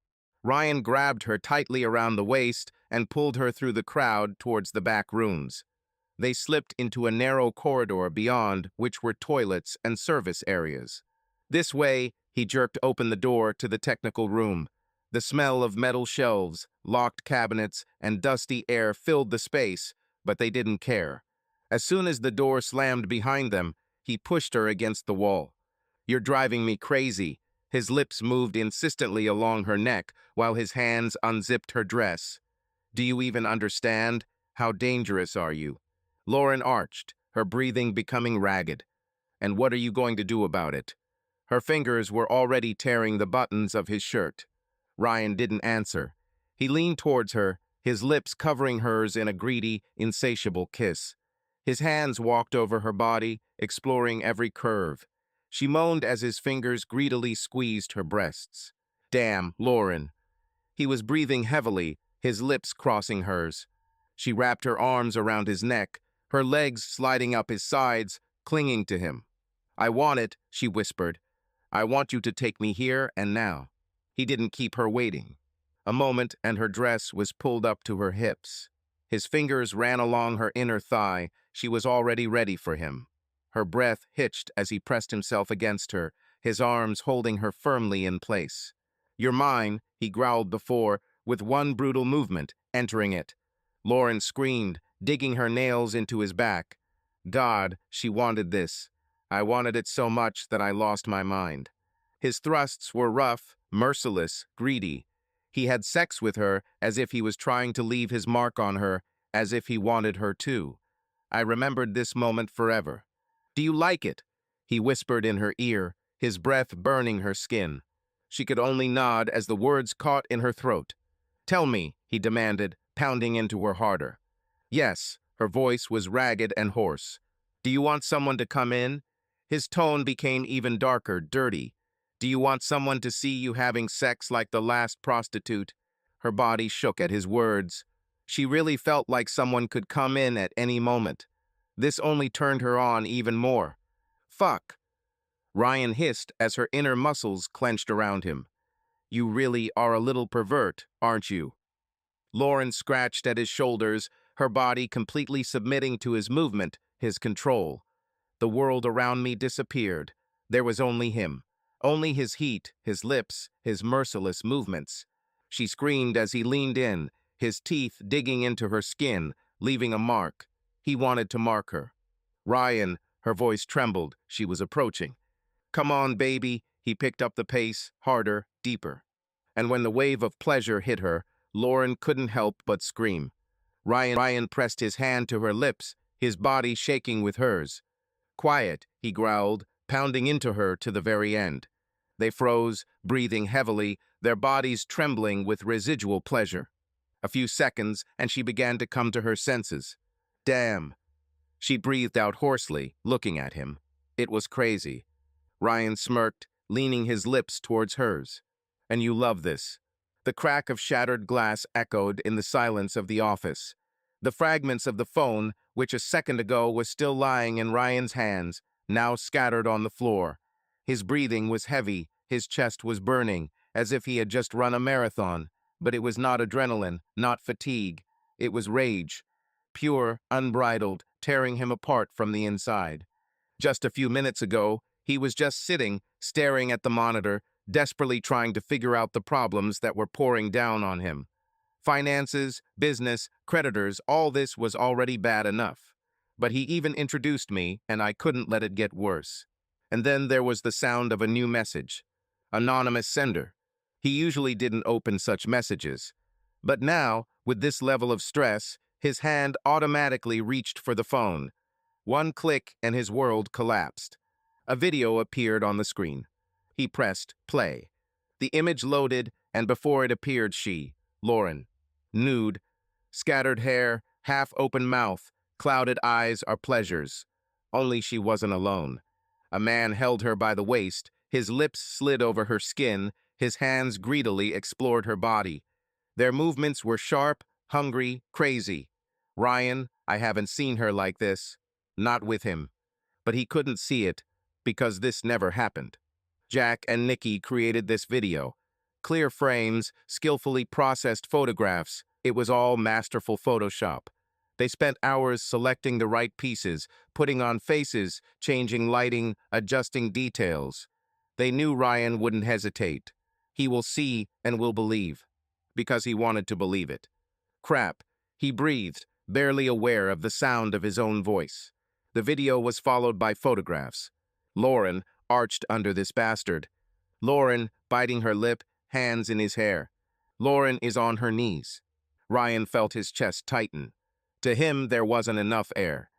Ryan grabbed her tightly around the waist and pulled her through the crowd towards the back rooms. They slipped into a narrow corridor beyond, which were toilets and service areas. "This way," he jerked open the door to the technical room. The smell of metal shelves, locked cabinets, and dusty air filled the space, but they didn't care. As soon as the door slammed behind them, he pushed her against the wall. "You're driving me crazy." His lips moved insistently along her neck while his hands unzipped her dress. "Do you even understand? How dangerous are you?" Lauren arched, her breathing becoming ragged. "And what are you going to do about it?" Her fingers were already tearing the buttons of his shirt. Ryan didn't answer. He leaned towards her, his lips covering hers in a greedy, insatiable kiss. His hands walked over her body, exploring every curve. She moaned as his fingers greedily squeezed her breasts. "Damn, Lauren." He was breathing heavily, his lips crossing hers. She wrapped her arms around his neck, her legs sliding up his sides, clinging to him. "I want it," she whispered. "I want you to take me here and now." He didn't keep her waiting. A moment and her dress was pulled up to her hips. His fingers ran along her inner thigh. She was already ready for him. Her breath hitched as he pressed himself against her, his arms holding her firmly in place. "You're mine," he growled before, with one brutal movement, entering it. Lauren screamed, digging her nails into his back. God, she wanted this. I wanted it so much that I lost my mind. His thrusts were rough, merciless, greedy. He had sex with her as if he was trying to leave his mark on her, as if he wanted her too. I remembered this moment forever. "Do you like it?" he whispered in her ear, his breath burning her skin. She could only nod as the words caught in her throat. "Tell me," he demanded, pounding into her harder. "Yes," her voice was ragged and hoarse. "Do you want someone to come in?" His tone became even darker, dirty. "Do you want someone to see you having sex like the last prostitute?" Her body shook at his words. She really felt like someone could come in at any moment. This only turned her on even more. "Fuck," Ryan hissed as her inner muscles clenched around him. "You really are a little pervert, aren't you?" Lauren scratched at his shoulders, her body completely submitting to his movement, his control. The world around me disappeared. There was only him. Only his heat, his lips, his merciless movements. She screamed as he leaned in, his teeth digging into her skin, leaving a mark. He wanted to mark her. "Ryan," her voice trembled. She was approaching. "Come on, baby." He picked up the pace, harder, deeper. And when the wave of pleasure hit her, Lauren couldn't help but scream. Ryan pressed his hand to her lips, his body shaking with hers. "Quiet," he growled, pounding into her to the very end. They froze, breathing heavily, their bodies trembling with residual pleasure. A few seconds, and she began to come to her senses. "Damn." She breathed out hoarsely, looking at him. It was crazy. Ryan smirked, leaning his lips towards hers. "And you love this." The crack of shattered glass echoed in the silence of the office. The fragments of the phone, which a second ago was still lying in Ryan's hands, now scattered on the floor. His breathing was heavy, his chest was burning, as if he had just run a marathon. But it was not adrenaline, not fatigue. It was rage. Pure, unbridled, tearing him apart from the inside. Just a few minutes ago, he was just sitting, staring at the monitor, desperately trying to figure out the problems that were pouring down on him. Finances, business, creditors, all this was already bad enough. But he even introduced me, and I couldn't let it get worse. And then there was the sound of a new message. Anonymous sender. He usually didn't open such messages. But now, with this level of stress, his hand automatically reached for the phone. One click and his world collapsed. A video appeared on the screen. He pressed play. The image loaded, and before it appeared Lauren, nude, scattered hair, half-open mouth, clouded eyes are pleasures. Only she wasn't alone. A man held her by the waist, his lips slid over her skin, his hands greedily explored her body. Their movements were sharp, hungry, crazy. Ryan, I haven't seen her like this. Not with him. But he couldn't see it, because this never happened. Jack and Nikki created this video. Clear frames, skillfully processed photographs. It was all masterful Photoshop. They spent hours selecting the right pieces, putting on faces, changing lighting, adjusting details. They knew Ryan wouldn't hesitate. He will see and will believe. Because he wanted to believe it. Crap. He breathed, barely aware of the sound of his own voice. The video was followed by photographs. Lauren, arched under this bastard. Lauren, biting her lip, hands in his hair. Lauren is on her knees. Ryan felt his chest tighten. To him, there wasn't enough air.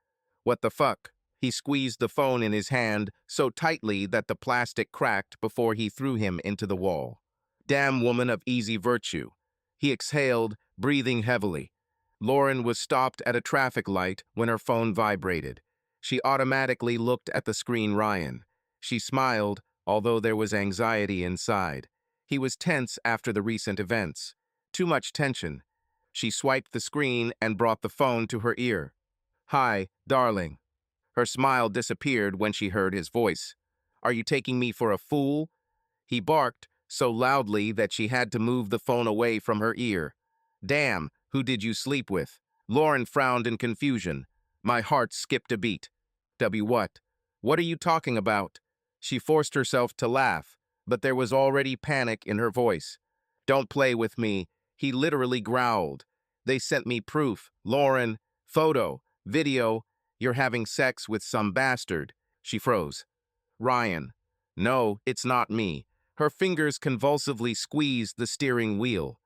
What the fuck? He squeezed the phone in his hand so tightly that the plastic cracked before he threw him into the wall. Damn woman of easy virtue. He exhaled, breathing heavily. Lauren was stopped at a traffic light when her phone vibrated. She automatically looked at the screen Ryan. She smiled, although there was anxiety inside. He was tense after the recent events. Too much tension. She swiped the screen and brought the phone to her ear. "Hi, darling." Her smile disappeared when she heard his voice. "Are you taking me for a fool?" He barked so loudly that she had to move the phone away from her ear. "Damn, who did you sleep with?" Lauren frowned in confusion. My heart skipped a beat. What? What are you talking about? She forced herself to laugh, but there was already panic in her voice. "Don't play with me," he literally growled. "They sent me proof. Lauren, photo, video. You're having sex with some bastard." She froze. "Ryan." "No, it's not me." Her fingers convulsively squeezed the steering wheel.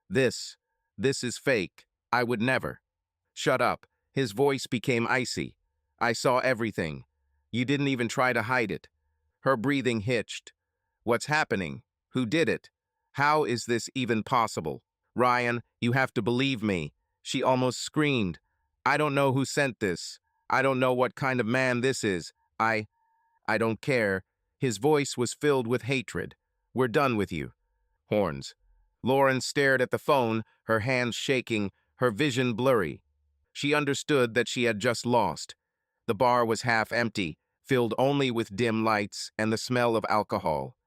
This is fake. I would never." "Shut up." His voice became icy. "I saw everything. You didn't even try to hide it." Her breathing hitched. "What's happening? Who did it? How is this even possible?" "Ryan, you have to believe me." She almost screamed. "I don't know who sent this. I don't know what kind of man this is. I don't care." His voice was filled with hatred. "We're done with you." Horns. Lauren stared at the phone, her hands shaking, her vision blurry. She understood that she had just lost. The bar was half empty, filled only with dim lights and the smell of alcohol.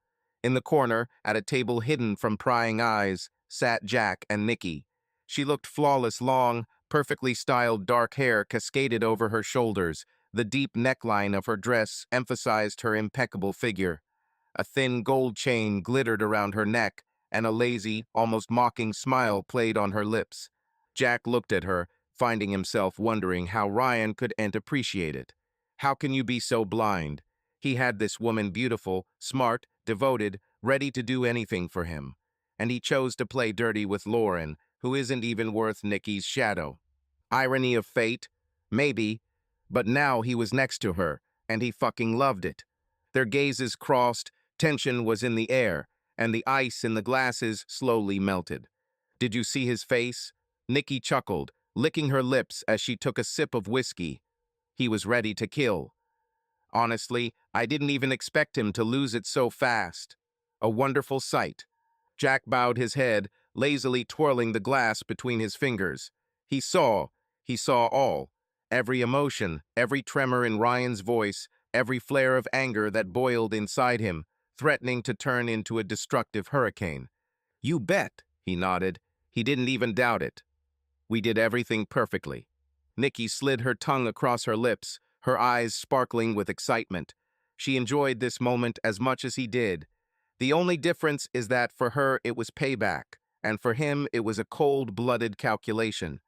In the corner, at a table hidden from prying eyes, sat Jack and Nikki. She looked flawless, long, perfectly styled dark hair cascaded over her shoulders. The deep neckline of her dress emphasized her impeccable figure. A thin gold chain glittered around her neck, and a lazy, almost mocking smile played on her lips. Jack looked at her, finding himself wondering how Ryan could appreciate it. How can you be so blind? He had this woman beautiful, smart, devoted, ready to do anything for him. And he chose to play dirty with Lauren, who isn't even worth Nikki's shadow. Irony of fate? Maybe. But now he was next to her, and he fucking loved it. Their gazes crossed, tension was in the air, and the ice in the glasses slowly melted. "Did you see his face?" Nikki chuckled, licking her lips as she took a sip of whiskey. He was ready to kill. "Honestly, I didn't even expect him to lose it so fast." A wonderful sight. Jack bowed his head, lazily twirling the glass between his fingers. He saw all. Every emotion, every tremor in Ryan's voice, every flare of anger that boiled inside him, threatening to turn into a destructive hurricane. "You bet," he nodded. He didn't even doubt it. "We did everything perfectly." Nikki slid her tongue across her lips, her eyes sparkling with excitement. She enjoyed this moment as much as he did. The only difference is that for her it was payback, and for him it was a cold-blooded calculation.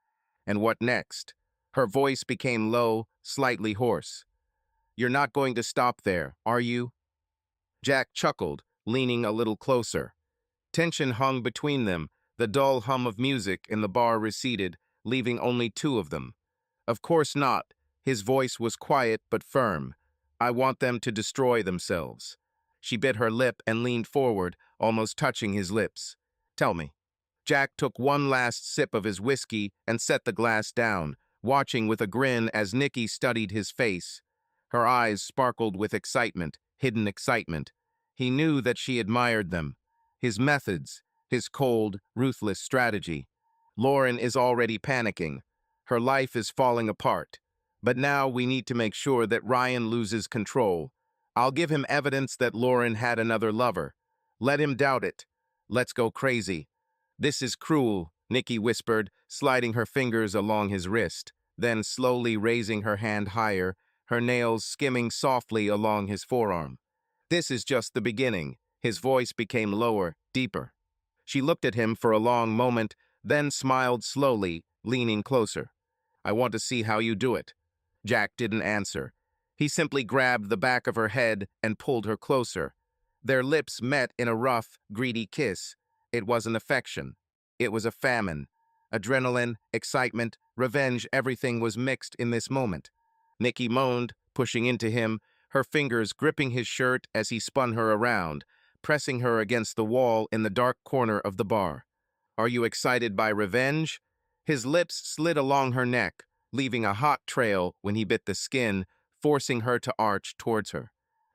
And what next? Her voice became low, slightly hoarse. "You're not going to stop there, are you?" Jack chuckled, leaning a little closer. Tension hung between them. The dull hum of music in the bar receded, leaving only two of them. "Of course not." His voice was quiet but firm. "I want them to destroy themselves." She bit her lip and leaned forward, almost touching his lips. "Tell me." Jack took one last sip of his whiskey and set the glass down, watching with a grin as Nikki studied his face. Her eyes sparkled with excitement, hidden excitement. He knew that she admired them. His methods, his cold, ruthless strategy. Lauren is already panicking. Her life is falling apart. But now we need to make sure that Ryan loses control. I'll give him evidence that Lauren had another lover. Let him doubt it. Let's go crazy. "This is cruel," Nikki whispered, sliding her fingers along his wrist, then slowly raising her hand higher, her nails skimming softly along his forearm. "This is just the beginning." His voice became lower, deeper. She looked at him for a long moment, then smiled slowly, leaning closer. "I want to see how you do it." Jack didn't answer. He simply grabbed the back of her head and pulled her closer. Their lips met in a rough, greedy kiss. It wasn't affection. It was a famine. Adrenaline, excitement, revenge, everything was mixed in this moment. Nikki moaned, pushing into him, her fingers gripping his shirt as he spun her around, pressing her against the wall in the dark corner of the bar. "Are you excited by revenge?" His lips slid along her neck, leaving a hot trail when he bit the skin, forcing her to arch towards her.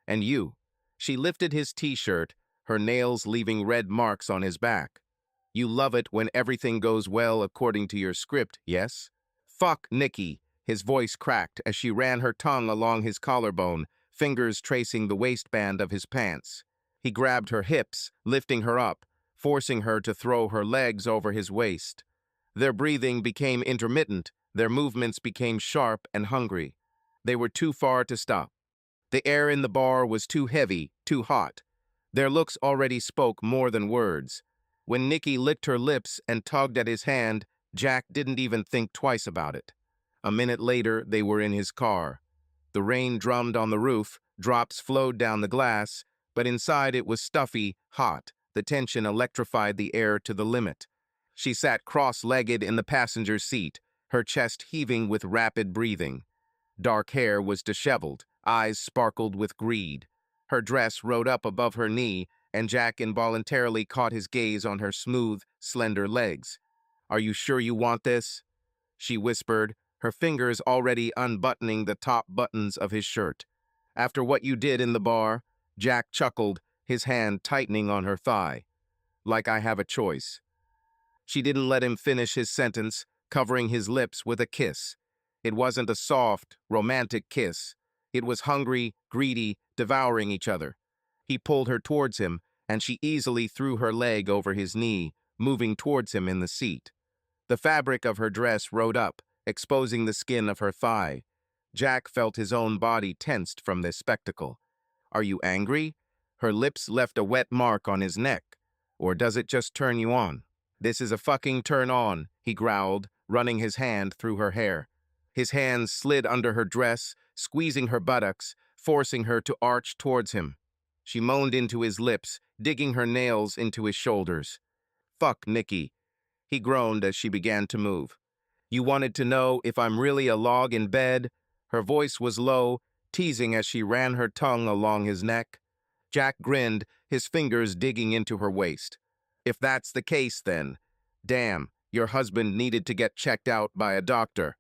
"And you?" She lifted his t-shirt, her nails leaving red marks on his back. "You love it when everything goes well according to your script, yes?" "Fuck, Nikki." His voice cracked as she ran her tongue along his collarbone, fingers tracing the waistband of his pants. He grabbed her hips, lifting her up, forcing her to throw her legs over his waist. Their breathing became intermittent, their movements became sharp and hungry. They were too far to stop. The air in the bar was too heavy, too hot. Their looks already spoke more than words. When Nikki licked her lips and tugged at his hand, Jack didn't even think twice about it. A minute later, they were in his car. The rain drummed on the roof, drops flowed down the glass, but inside it was stuffy, hot. The tension electrified the air to the limit. She sat cross-legged in the passenger seat, her chest heaving with rapid breathing. Dark hair was disheveled, eyes sparkled with greed. Her dress rode up above her knee, and Jack involuntarily caught his gaze on her smooth, slender legs. "Are you sure you want this?" she whispered, her fingers already unbuttoning the top buttons of his shirt. "After what you did in the bar," Jack chuckled, his hand tightening on her thigh. "Like I have a choice." She didn't let him finish his sentence, covering his lips with a kiss. It wasn't a soft, romantic kiss. It was hungry, greedy, devouring each other. He pulled her towards him, and she easily threw her leg over his knee, moving towards him in the seat. The fabric of her dress rode up, exposing the skin of her thigh. Jack felt his own body tensed from this spectacle. "Are you angry?" Her lips left a wet mark on his neck. "Or does it just turn you on?" "This is a fucking turn on," he growled, running his hand through her hair. His hands slid under her dress, squeezing her buttocks, forcing her to arch towards him. She moaned into his lips, digging her nails into his shoulders. "Fuck, Nikki." He groaned as she began to move. "You wanted to know if I'm really a log in bed?" Her voice was low, teasing as she ran her tongue along his neck. Jack grinned, his fingers digging into her waist. "If that's the case, then, damn, your husband needed to get checked out by a doctor."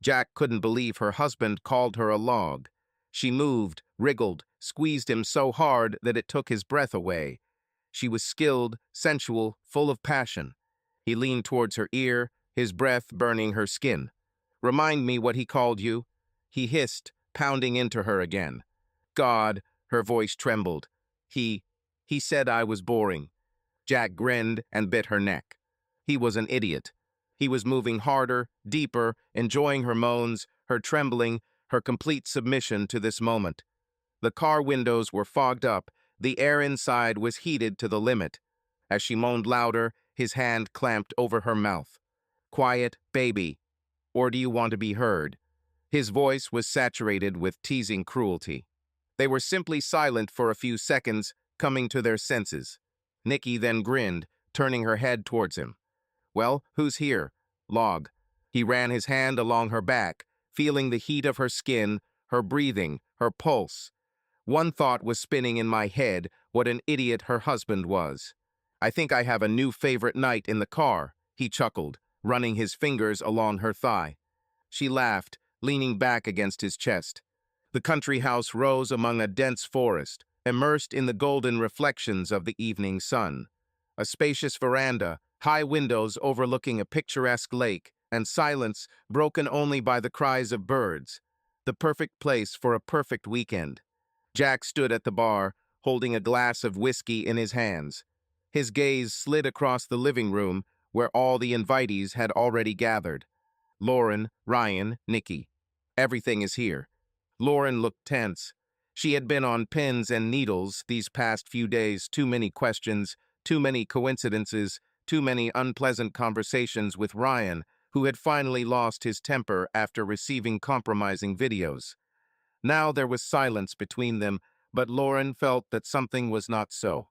Jack couldn't believe her husband called her a log. She moved, wriggled, squeezed him so hard that it took his breath away. She was skilled, sensual, full of passion. He leaned towards her ear, his breath burning her skin. "Remind me what he called you," he hissed, pounding into her again. "God," her voice trembled. He said I was boring." Jack grinned and bit her neck. He was an idiot. He was moving harder, deeper, enjoying her moans, her trembling, her complete submission to this moment. The car windows were fogged up, the air inside was heated to the limit. As she moaned louder, his hand clamped over her mouth. "Quiet, baby." or do you want to be heard? His voice was saturated with teasing cruelty. They were simply silent for a few seconds, coming to their senses. Nikki then grinned, turning her head towards him. Well, who's here? Log. He ran his hand along her back, feeling the heat of her skin, her breathing, her pulse. One thought was spinning in my head, what an idiot her husband was. I think I have a new favorite night in the car, he chuckled, running his fingers along her thigh. She laughed, leaning back against his chest. The country house rose among a dense forest, immersed in the golden reflections of the evening sun. A spacious veranda, high windows overlooking a picturesque lake, and silence broken only by the cries of birds. The perfect place for a perfect weekend. Jack stood at the bar, holding a glass of whiskey in his hands. His gaze slid across the living room, where all the invitees had already gathered. Lauren, Ryan, Nikki. Everything is here. Lauren looked tense. She had been on pins and needles these past few days. Too many questions, too many coincidences, too many unpleasant conversations with Ryan, who had finally lost his temper after receiving compromising videos. Now there was silence between them, but Lauren felt that something was not so.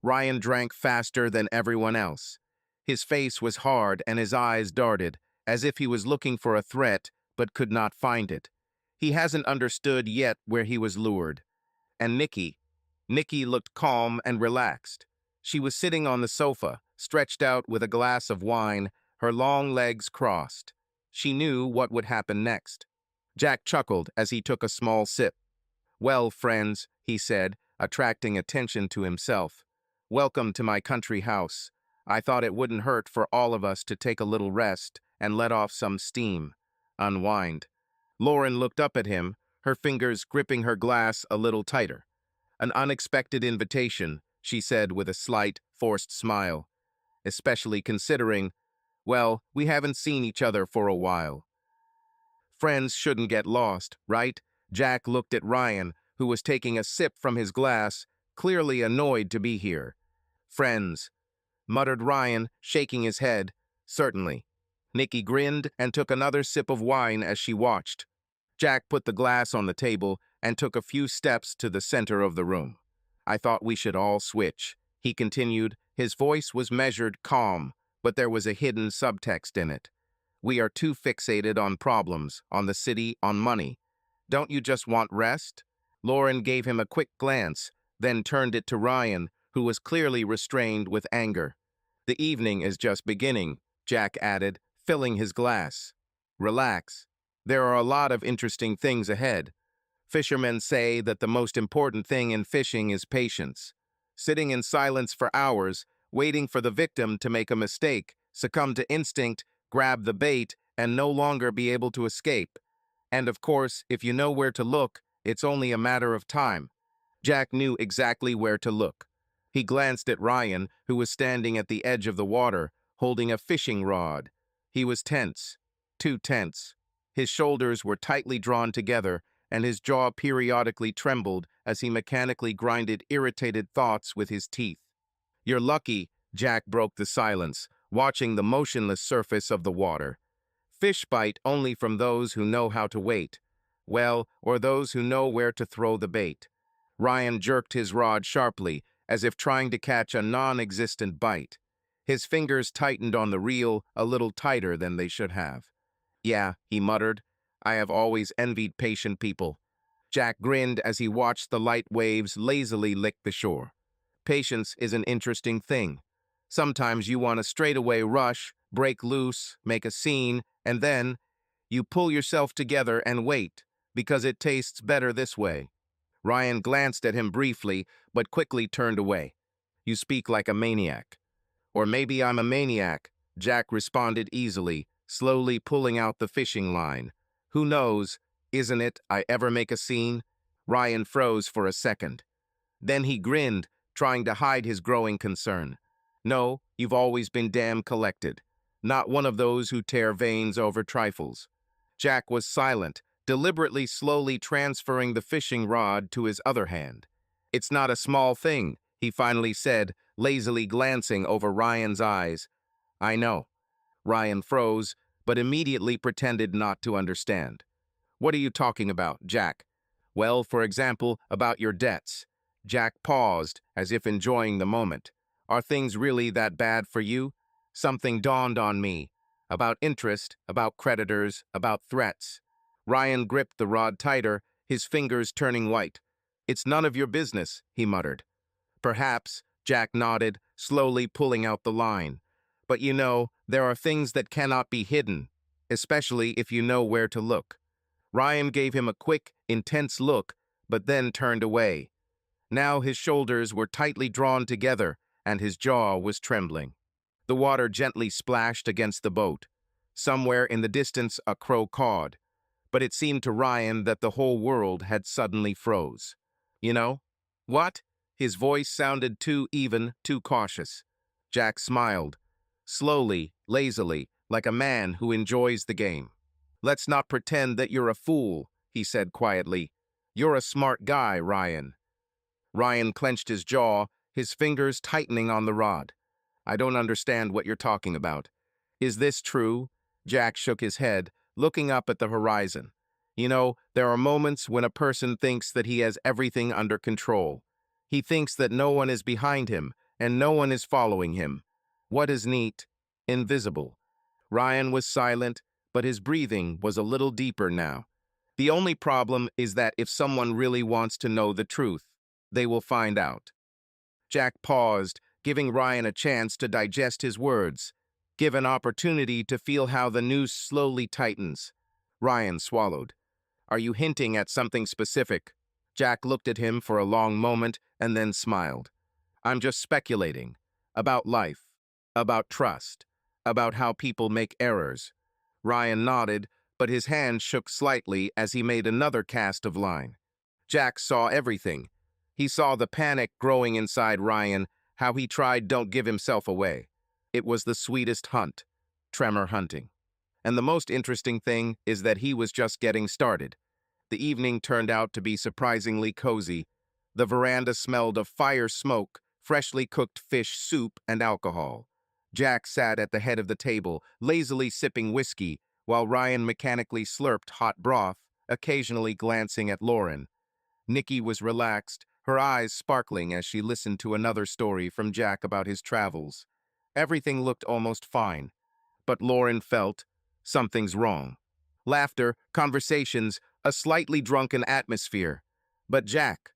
Ryan drank faster than everyone else. His face was hard and his eyes darted, as if he was looking for a threat but could not find it. He hasn't understood yet where he was lured. And Nikki looked calm and relaxed. She was sitting on the sofa, stretched out with a glass of wine, her long legs crossed. She knew what would happen next. Jack chuckled as he took a small sip. Well, friends, he said, attracting attention to himself. Welcome to my country house. I thought it wouldn't hurt for all of us to take a little rest and let off some steam. Unwind. Lauren looked up at him, her fingers gripping her glass a little tighter. An unexpected invitation, she said with a slight, forced smile. Especially considering, well, we haven't seen each other for a while. Friends shouldn't get lost, right? Jack looked at Ryan, who was taking a sip from his glass, clearly annoyed to be here. Friends, muttered Ryan, shaking his head. Certainly. Nikki grinned and took another sip of wine as she watched. Jack put the glass on the table and took a few steps to the center of the room. I thought we should all switch, he continued. His voice was measured, calm, but there was a hidden subtext in it. We are too fixated on problems, on the city, on money. Don't you just want rest? Lauren gave him a quick glance, then turned it to Ryan, who was clearly restrained with anger. The evening is just beginning, Jack added, filling his glass. Relax. There are a lot of interesting things ahead. Fishermen say that the most important thing in fishing is patience. Sitting in silence for hours, waiting for the victim to make a mistake, succumb to instinct, grab the bait, and no longer be able to escape. And of course, if you know where to look, it's only a matter of time. Jack knew exactly where to look. He glanced at Ryan, who was standing at the edge of the water, holding a fishing rod. He was tense, too tense. His shoulders were tightly drawn together, and his jaw periodically trembled as he mechanically grinded irritated thoughts with his teeth. You're lucky, Jack broke the silence, watching the motionless surface of the water. Fish bite only from those who know how to wait. Well, or those who know where to throw the bait. Ryan jerked his rod sharply, as if trying to catch a non-existent bite. His fingers tightened on the reel a little tighter than they should have. Yeah, he muttered. I have always envied patient people. Jack grinned as he watched the light waves lazily lick the shore. Patience is an interesting thing. Sometimes you want to straightaway rush, break loose, make a scene, and then you pull yourself together and wait, because it tastes better this way. Ryan glanced at him briefly, but quickly turned away. You speak like a maniac. Or maybe I'm a maniac, Jack responded easily, slowly pulling out the fishing line. Who knows, isn't it, I ever make a scene? Ryan froze for a second. Then he grinned, trying to hide his growing concern. No, you've always been damn collected. Not one of those who tear veins over trifles. Jack was silent, deliberately slowly transferring the fishing rod to his other hand. It's not a small thing, he finally said, lazily glancing over Ryan's eyes. I know. Ryan froze, but immediately pretended not to understand. What are you talking about, Jack? Well, for example, about your debts. Jack paused, as if enjoying the moment. Are things really that bad for you? Something dawned on me. About interest, about creditors, about threats. Ryan gripped the rod tighter, his fingers turning white. It's none of your business, he muttered. Perhaps, Jack nodded, slowly pulling out the line. But you know, there are things that cannot be hidden, especially if you know where to look. Ryan gave him a quick, intense look, but then turned away. Now his shoulders were tightly drawn together, and his jaw was trembling. The water gently splashed against the boat. Somewhere in the distance a crow cawed, but it seemed to Ryan that the whole world had suddenly froze. You know? What? His voice sounded too even, too cautious. Jack smiled, slowly, lazily, like a man who enjoys the game. Let's not pretend that you're a fool, he said quietly. You're a smart guy, Ryan. Ryan clenched his jaw, his fingers tightening on the rod. I don't understand what you're talking about. Is this true? Jack shook his head, looking up at the horizon. You know, there are moments when a person thinks that he has everything under control. He thinks that no one is behind him, and no one is following him. What is neat? Invisible. Ryan was silent, but his breathing was a little deeper now. The only problem is that if someone really wants to know the truth, they will find out. Jack paused, giving Ryan a chance to digest his words, give an opportunity to feel how the noose slowly tightens. Ryan swallowed. Are you hinting at something specific? Jack looked at him for a long moment and then smiled. I'm just speculating. About life. About trust. About how people make errors. Ryan nodded, but his hand shook slightly as he made another cast of line. Jack saw everything. He saw the panic growing inside Ryan, how he tried don't give himself away. It was the sweetest hunt, tremor hunting. And the most interesting thing is that he was just getting started. The evening turned out to be surprisingly cozy. The veranda smelled of fire smoke, freshly cooked fish soup, and alcohol. Jack sat at the head of the table, lazily sipping whiskey, while Ryan mechanically slurped hot broth, occasionally glancing at Lauren. Nikki was relaxed, her eyes sparkling as she listened to another story from Jack about his travels. Everything looked almost fine, but Lauren felt something's wrong. Laughter, conversations, a slightly drunken atmosphere. But Jack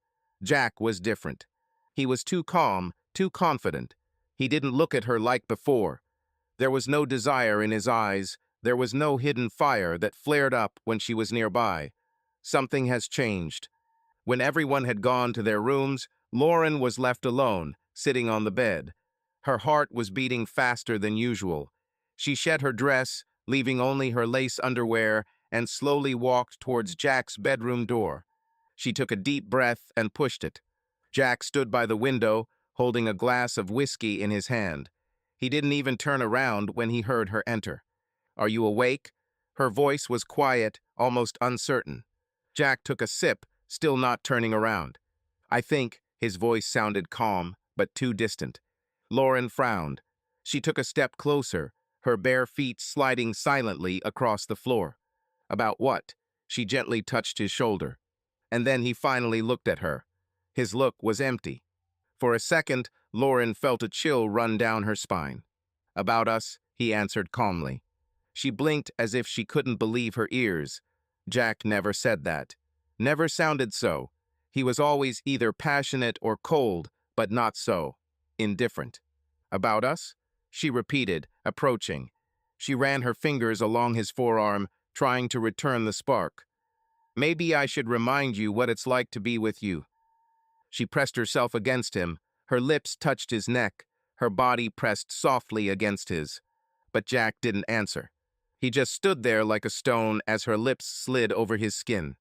was different. He was too calm, too confident. He didn't look at her like before. There was no desire in his eyes. There was no hidden fire that flared up when she was nearby. Something has changed. When everyone had gone to their rooms, Lauren was left alone, sitting on the bed. Her heart was beating faster than usual. She shed her dress, leaving only her lace underwear, and slowly walked towards Jack's bedroom door. She took a deep breath and pushed it. Jack stood by the window, holding a glass of whiskey in his hand. He didn't even turn around when he heard her enter. Are you awake? Her voice was quiet, almost uncertain. Jack took a sip, still not turning around. I think, his voice sounded calm, but too distant. Lauren frowned. She took a step closer, her bare feet sliding silently across the floor. About what? She gently touched his shoulder. And then he finally looked at her. His look was empty. For a second, Lauren felt a chill run down her spine. About us, he answered calmly. She blinked as if she couldn't believe her ears. Jack never said that. Never sounded so. He was always either passionate or cold, but not so. Indifferent. About us? She repeated, approaching. She ran her fingers along his forearm, trying to return the spark. Maybe I should remind you what it's like to be with you. She pressed herself against him. Her lips touched his neck, her body pressed softly against his. But Jack didn't answer. He just stood there like a stone as her lips slid over his skin.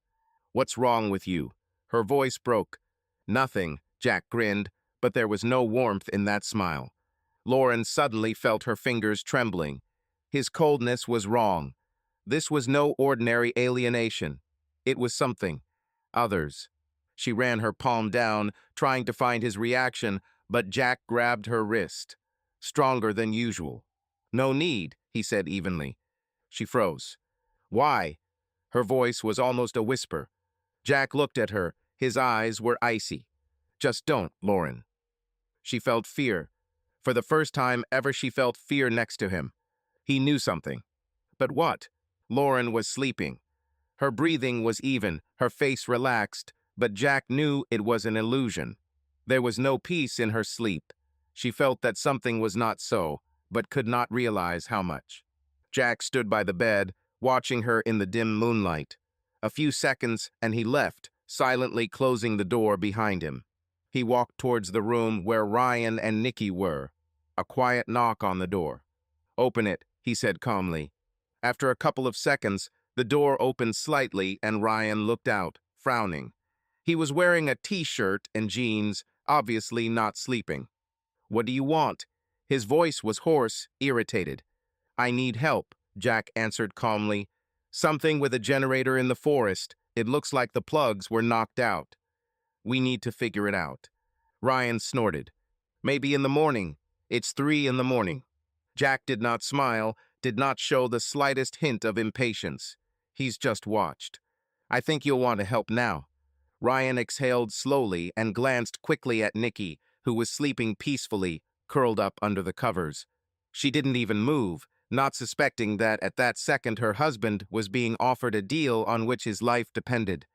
What's wrong with you? Her voice broke. Nothing, Jack grinned, but there was no warmth in that smile. Lauren suddenly felt her fingers trembling. His coldness was wrong. This was no ordinary alienation. It was something. Others. She ran her palm down, trying to find his reaction, but Jack grabbed her wrist. Stronger than usual. No need, he said evenly. She froze. Why? Her voice was almost a whisper. Jack looked at her. His eyes were icy. Just don't, Lauren. She felt fear. For the first time ever, she felt fear next to him. He knew something. But what? Lauren was sleeping. Her breathing was even, her face relaxed, but Jack knew it was an illusion. There was no peace in her sleep. She felt that something was not so, but could not realize how much. Jack stood by the bed, watching her in the dim moonlight. A few seconds, and he left, silently closing the door behind him. He walked towards the room where Ryan and Nikki were. A quiet knock on the door. "Open it," he said calmly. After a couple of seconds, the door opened slightly and Ryan looked out, frowning. He was wearing a t-shirt and jeans, obviously not sleeping. "What do you want?" His voice was hoarse, irritated. "I need help," Jack answered calmly. "Something with a generator in the forest. It looks like the plugs were knocked out. We need to figure it out." Ryan snorted. "Maybe in the morning. It's 3 in the morning." Jack did not smile, did not show the slightest hint of impatience. He's just watched. "I think you'll want to help now." Ryan exhaled slowly and glanced quickly at Nikki, who was sleeping peacefully, curled up under the covers. She didn't even move, not suspecting that at that second her husband was being offered a deal on which his life depended.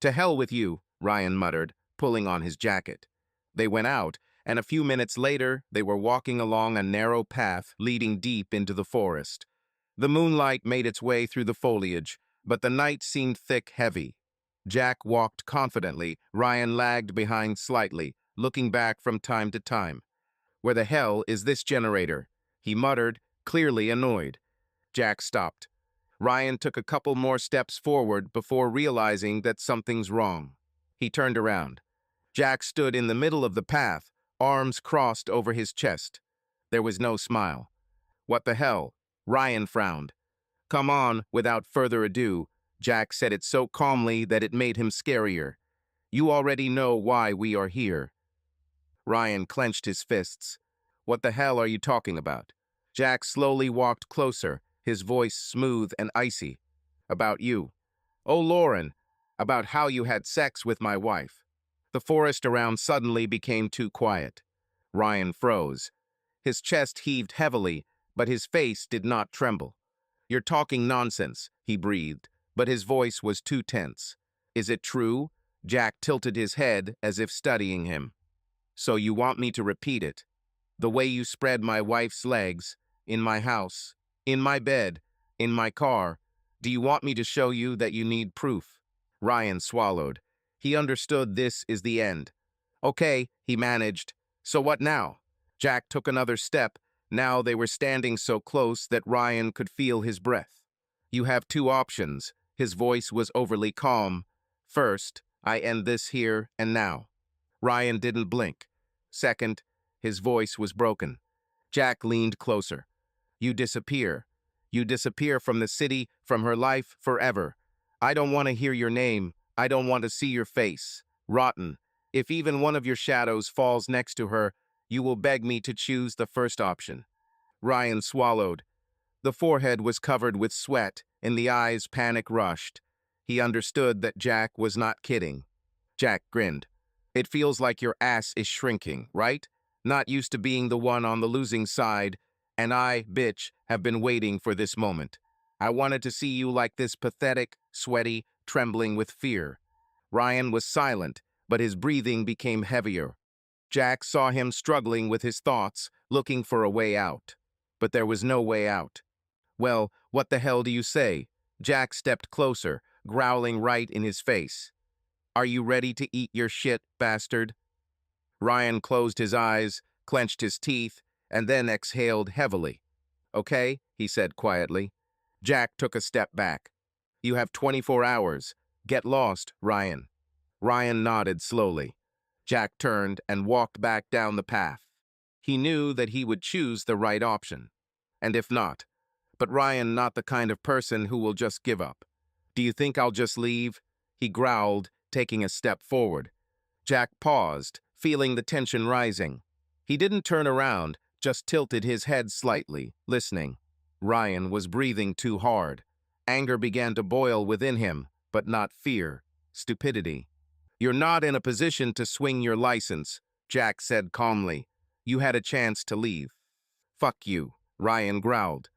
"To hell with you," Ryan muttered, pulling on his jacket. They went out, and a few minutes later they were walking along a narrow path leading deep into the forest. The moonlight made its way through the foliage, but the night seemed thick, heavy. Jack walked confidently. Ryan lagged behind slightly, looking back from time to time. "Where the hell is this generator?" he muttered, clearly annoyed. Jack stopped. Ryan took a couple more steps forward before realizing that something's wrong. He turned around. Jack stood in the middle of the path, arms crossed over his chest. There was no smile. "What the hell?" Ryan frowned. "Come on," without further ado. Jack said it so calmly that it made him scarier. "You already know why we are here." Ryan clenched his fists. "What the hell are you talking about?" Jack slowly walked closer, his voice smooth and icy. "About you." "Oh, Lauren, about how you had sex with my wife." The forest around suddenly became too quiet. Ryan froze. His chest heaved heavily, but his face did not tremble. "You're talking nonsense," he breathed, but his voice was too tense. "Is it true?" Jack tilted his head as if studying him. "So you want me to repeat it? The way you spread my wife's legs, in my house, in my bed, in my car. Do you want me to show you that you need proof?" Ryan swallowed. He understood this is the end. "Okay," he managed. "So what now?" Jack took another step. Now they were standing so close that Ryan could feel his breath. "You have two options." His voice was overly calm. "First, I end this here and now." Ryan didn't blink. Second, his voice was broken. Jack leaned closer. "You disappear. You disappear from the city, from her life, forever. I don't want to hear your name. I don't want to see your face. Rotten. If even one of your shadows falls next to her, you will beg me to choose the first option." Ryan swallowed. The forehead was covered with sweat, and the eyes panic rushed. He understood that Jack was not kidding. Jack grinned. "It feels like your ass is shrinking, right? Not used to being the one on the losing side, and I, bitch, have been waiting for this moment. I wanted to see you like this, pathetic, sweaty, trembling with fear." Ryan was silent, but his breathing became heavier. Jack saw him struggling with his thoughts, looking for a way out. But there was no way out. "Well, what the hell do you say?" Jack stepped closer, growling right in his face. "Are you ready to eat your shit, bastard?" Ryan closed his eyes, clenched his teeth, and then exhaled heavily. "Okay," he said quietly. Jack took a step back. "You have 24 hours. Get lost, Ryan." Ryan nodded slowly. Jack turned and walked back down the path. He knew that he would choose the right option. And if not, but Ryan not the kind of person who will just give up. "Do you think I'll just leave?" he growled, taking a step forward. Jack paused, feeling the tension rising. He didn't turn around, just tilted his head slightly, listening. Ryan was breathing too hard. Anger began to boil within him, but not fear, stupidity. "You're not in a position to swing your license," Jack said calmly. "You had a chance to leave." "Fuck you," Ryan growled.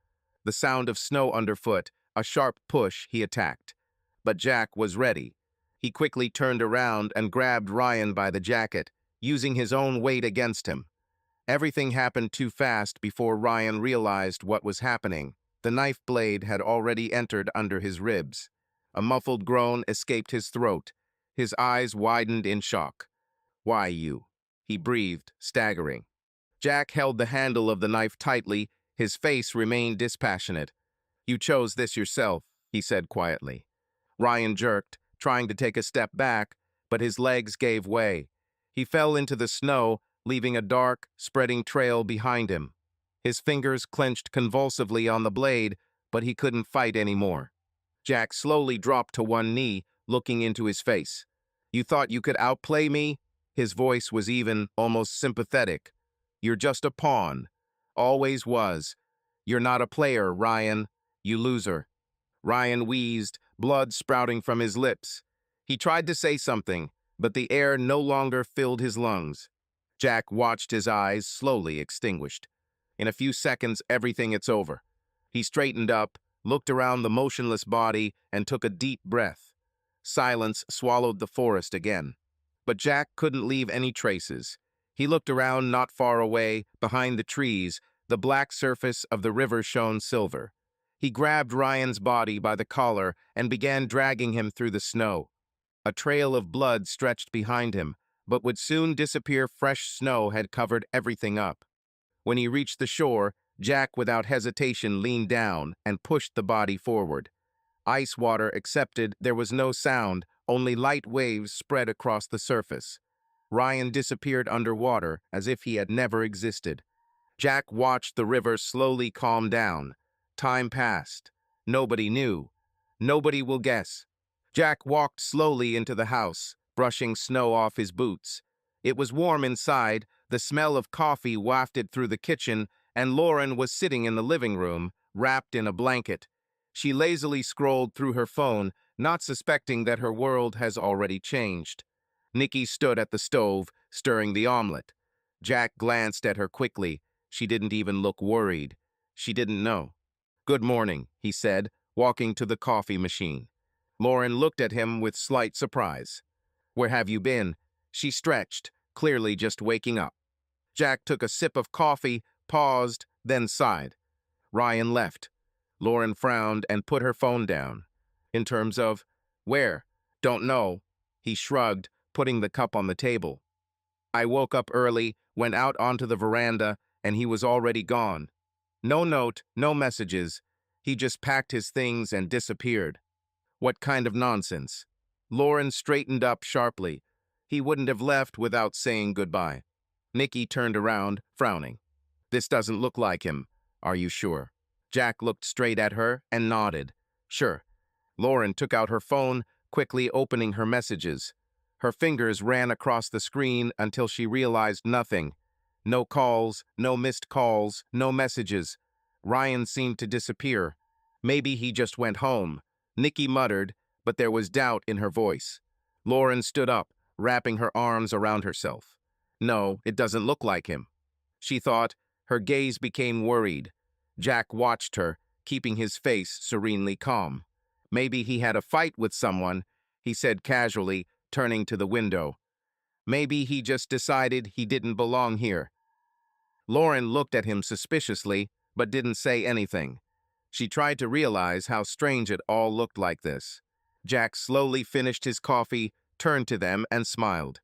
The sound of snow underfoot, a sharp push, he attacked. But Jack was ready. He quickly turned around and grabbed Ryan by the jacket, using his own weight against him. Everything happened too fast before Ryan realized what was happening. The knife blade had already entered under his ribs. A muffled groan escaped his throat. His eyes widened in shock. "Why you?" he breathed, staggering. Jack held the handle of the knife tightly. His face remained dispassionate. "You chose this yourself," he said quietly. Ryan jerked, trying to take a step back, but his legs gave way. He fell into the snow, leaving a dark, spreading trail behind him. His fingers clenched convulsively on the blade, but he couldn't fight anymore. Jack slowly dropped to one knee, looking into his face. "You thought you could outplay me?" His voice was even, almost sympathetic. "You're just a pawn. Always was. You're not a player, Ryan. You loser." Ryan wheezed, blood sprouting from his lips. He tried to say something, but the air no longer filled his lungs. Jack watched his eyes slowly extinguished. "In a few seconds, it's over." He straightened up, looked around the motionless body, and took a deep breath. Silence swallowed the forest again. But Jack couldn't leave any traces. He looked around not far away, behind the trees. The black surface of the river shone silver. He grabbed Ryan's body by the collar and began dragging him through the snow. A trail of blood stretched behind him, but would soon disappear. Fresh snow had covered everything up. When he reached the shore, Jack without hesitation leaned down and pushed the body forward. Ice water accepted, there was no sound, only light waves spread across the surface. Ryan disappeared underwater as if he had never existed. Jack watched the river slowly calm down. Time passed. Nobody knew. Nobody will guess. Jack walked slowly into the house, brushing snow off his boots. It was warm inside, the smell of coffee wafted through the kitchen, and Lauren was sitting in the living room, wrapped in a blanket. She lazily scrolled through her phone, not suspecting that her world has already changed. Nikki stood at the stove, stirring the omelet. Jack glanced at her quickly. She didn't even look worried. She didn't know. "Good morning," he said, walking to the coffee machine. Lauren looked at him with slight surprise. "Where have you been?" She stretched, clearly just waking up. Jack took a sip of coffee, paused, then sighed. Ryan left. Lauren frowned and put her phone down. "In terms of where?" "Don't know." He shrugged, putting the cup on the table. "I woke up early, went out onto the veranda, and he was already gone. No note, no messages. He just packed his things and disappeared." "What kind of nonsense?" Lauren straightened up sharply. "He wouldn't have left without saying goodbye." Nikki turned around, frowning. "This doesn't look like him. Are you sure?" Jack looked straight at her and nodded. "Sure." Lauren took out her phone, quickly opening her messages. Her fingers ran across the screen until she realized nothing. No calls, no missed calls, no messages. Ryan seemed to disappear. Maybe he just went home. Nikki muttered, but there was doubt in her voice. Lauren stood up, wrapping her arms around herself. "No, it doesn't look like him." She thought. Her gaze became worried. Jack watched her, keeping his face serenely calm. "Maybe he had a fight with someone," he said casually, turning to the window. "Maybe he just decided he didn't belong here." Lauren looked at him suspiciously, but didn't say anything. She tried to realize how strange it all looked like this. Jack slowly finished his coffee, turned to them, and smiled.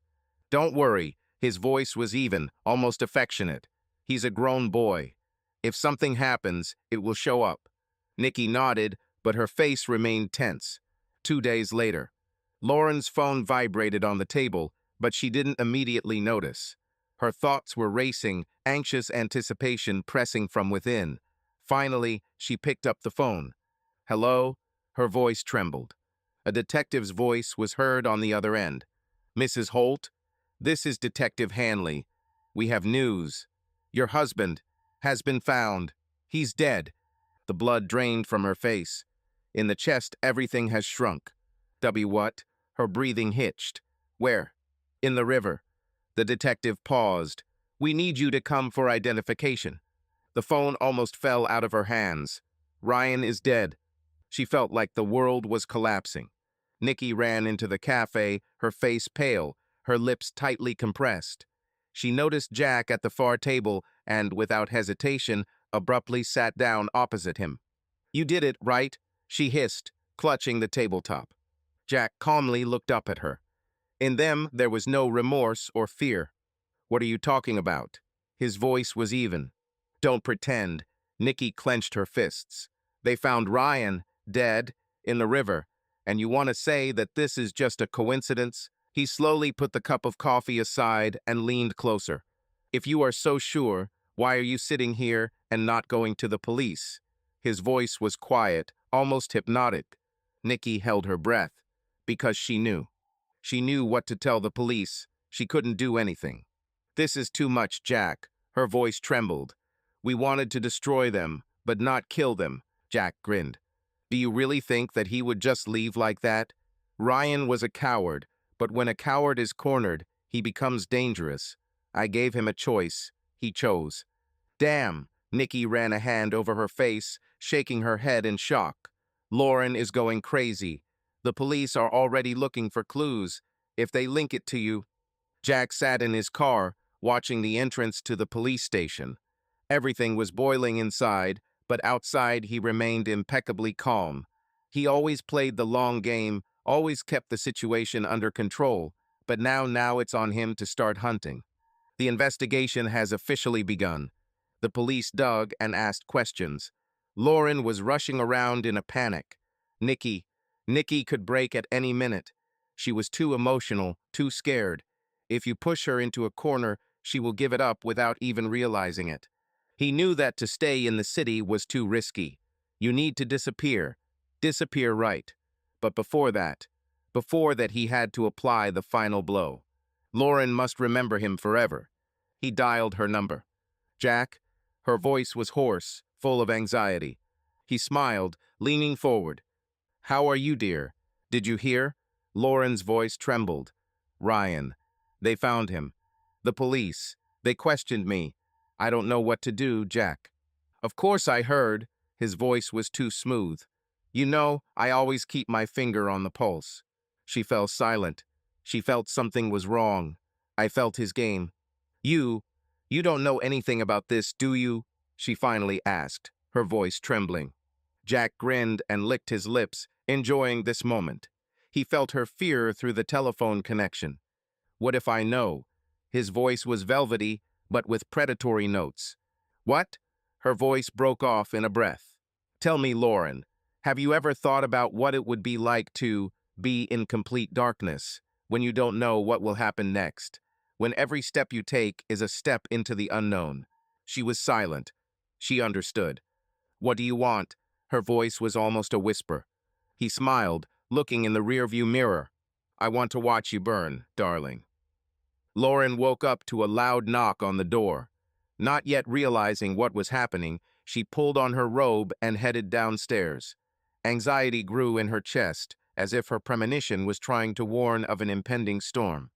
"Don't worry." His voice was even, almost affectionate. "He's a grown boy. If something happens, it will show up." Nikki nodded, but her face remained tense. 2 days later. Lauren's phone vibrated on the table, but she didn't immediately notice. Her thoughts were racing, anxious anticipation pressing from within. Finally, she picked up the phone. "Hello?" Her voice trembled. A detective's voice was heard on the other end. "Mrs. Holt? This is Detective Hanley. We have news. Your husband has been found. He's dead." The blood drained from her face. In the chest, everything has shrunk. What? Her breathing hitched. Where? In the river. The detective paused. We need you to come for identification. The phone almost fell out of her hands. Ryan is dead. She felt like the world was collapsing. Nikki ran into the cafe, her face pale, her lips tightly compressed. She noticed Jack at the far table and, without hesitation, abruptly sat down opposite him. You did it, right? She hissed, clutching the tabletop. Jack calmly looked up at her. In them, there was no remorse or fear. What are you talking about? His voice was even. Don't pretend. Nikki clenched her fists. They found Ryan, dead, in the river, and you want to say that this is just a coincidence? He slowly put the cup of coffee aside and leaned closer. If you are so sure, why are you sitting here and not going to the police? His voice was quiet, almost hypnotic. Nikki held her breath, because she knew. She knew what to tell the police. She couldn't do anything. This is too much, Jack. Her voice trembled. We wanted to destroy them, but not kill them. Jack grinned. Do you really think that he would just leave like that? Ryan was a coward, but when a coward is cornered, he becomes dangerous. I gave him a choice. He chose. Damn! Nikki ran a hand over her face, shaking her head in shock. Lauren is going crazy. The police are already looking for clues. If they link it to you... Jack sat in his car, watching the entrance to the police station. Everything was boiling inside, but outside he remained impeccably calm. He always played the long game, always kept the situation under control, but now it's on him to start hunting. The investigation has officially begun. The police dug and asked questions. Lauren was rushing around in a panic. Nikki could break at any minute. She was too emotional, too scared. If you push her into a corner, she will give it up without even realizing it. He knew that to stay in the city was too risky. You need to disappear. Disappear right. But before that he had to apply the final blow. Lauren must remember him forever. He dialed her number. Jack? Her voice was hoarse, full of anxiety. He smiled, leaning forward. How are you, dear? Did you hear? Lauren's voice trembled. Ryan. They found him. The police. They questioned me. I don't know what to do, Jack. Of course I heard. His voice was too smooth. You know, I always keep my finger on the pulse. She fell silent. She felt something was wrong. I felt his game. You don't know anything about this, do you? She finally asked, her voice trembling. Jack grinned and licked his lips, enjoying this moment. He felt her fear through the telephone connection. What if I know? His voice was velvety, but with predatory notes. What? Her voice broke off in a breath. Tell me, Lauren, have you ever thought about what it would be like to be in complete darkness, when you don't know what will happen next, when every step you take is a step into the unknown? She was silent. She understood. What do you want? Her voice was almost a whisper. He smiled, looking in the rearview mirror. I want to watch you burn, darling. Lauren woke up to a loud knock on the door. Not yet realizing what was happening, she pulled on her robe and headed downstairs. Anxiety grew in her chest, as if her premonition was trying to warn of an impending storm.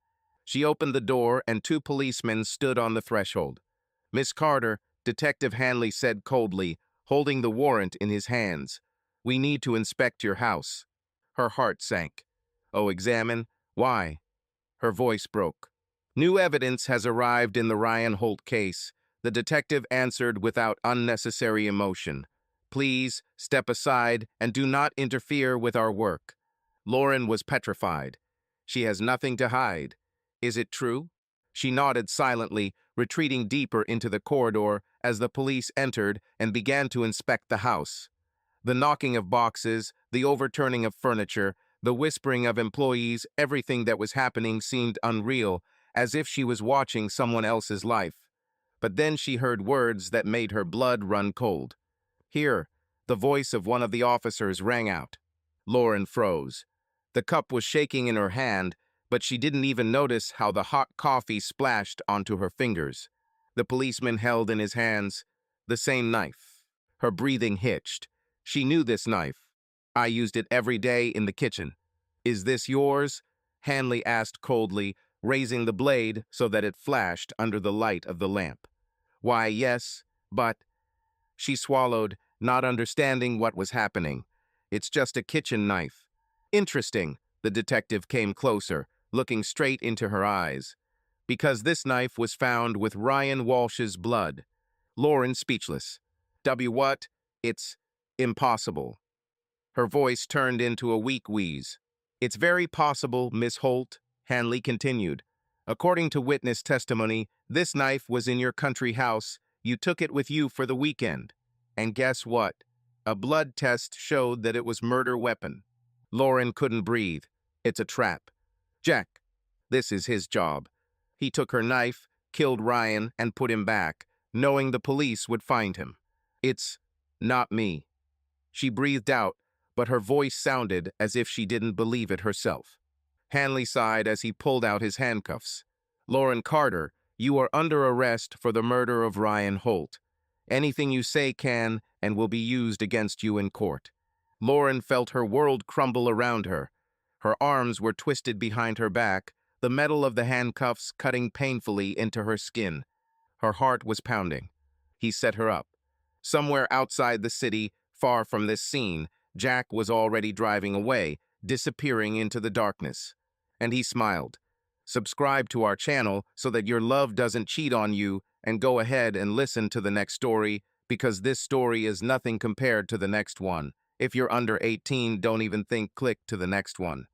She opened the door and two policemen stood on the threshold. Miss Carter, Detective Hanley said coldly, holding the warrant in his hands. We need to inspect your house. Her heart sank. Oh, examine? Why? Her voice broke. New evidence has arrived in the Ryan Holt case. The detective answered without unnecessary emotion. Please, step aside and do not interfere with our work. Lauren was petrified. She has nothing to hide. Is it true? She nodded silently, retreating deeper into the corridor as the police entered and began to inspect the house. The knocking of boxes, the overturning of furniture, the whispering of employees, everything that was happening seemed unreal, as if she was watching someone else's life. But then she heard words that made her blood run cold. Here, the voice of one of the officers rang out. Lauren froze. The cup was shaking in her hand, but she didn't even notice how the hot coffee splashed onto her fingers. The policeman held in his hands the same knife. Her breathing hitched. She knew this knife. I used it every day in the kitchen. Is this yours? Hanley asked coldly, raising the blade so that it flashed under the light of the lamp. Why, yes, but... She swallowed, not understanding what was happening. It's just a kitchen knife. Interesting. The detective came closer, looking straight into her eyes. Because this knife was found with Ryan Walsh's blood. Lauren speechless. What? It's impossible. Her voice turned into a weak wheeze. It's very possible, Miss Holt, Hanley continued. According to witness testimony, this knife was in your country house. You took it with you for the weekend. And guess what? A blood test showed that it was murder weapon. Lauren couldn't breathe. It's a trap. Jack, this is his job. He took her knife, killed Ryan, and put him back, knowing the police would find him. It's not me. She breathed out, but her voice sounded as if she didn't believe it herself. Hanley sighed as he pulled out his handcuffs. Lauren Carter, you are under arrest for the murder of Ryan Holt. Anything you say can and will be used against you in court. Lauren felt her world crumble around her. Her arms were twisted behind her back, the metal of the handcuffs cutting painfully into her skin. Her heart was pounding. He set her up. Somewhere outside the city, far from this scene, Jack was already driving away, disappearing into the darkness. And he smiled. Subscribe to our channel so that your love doesn't cheat on you, and go ahead and listen to the next story, because this story is nothing compared to the next one. If you're under 18, don't even click to the next one.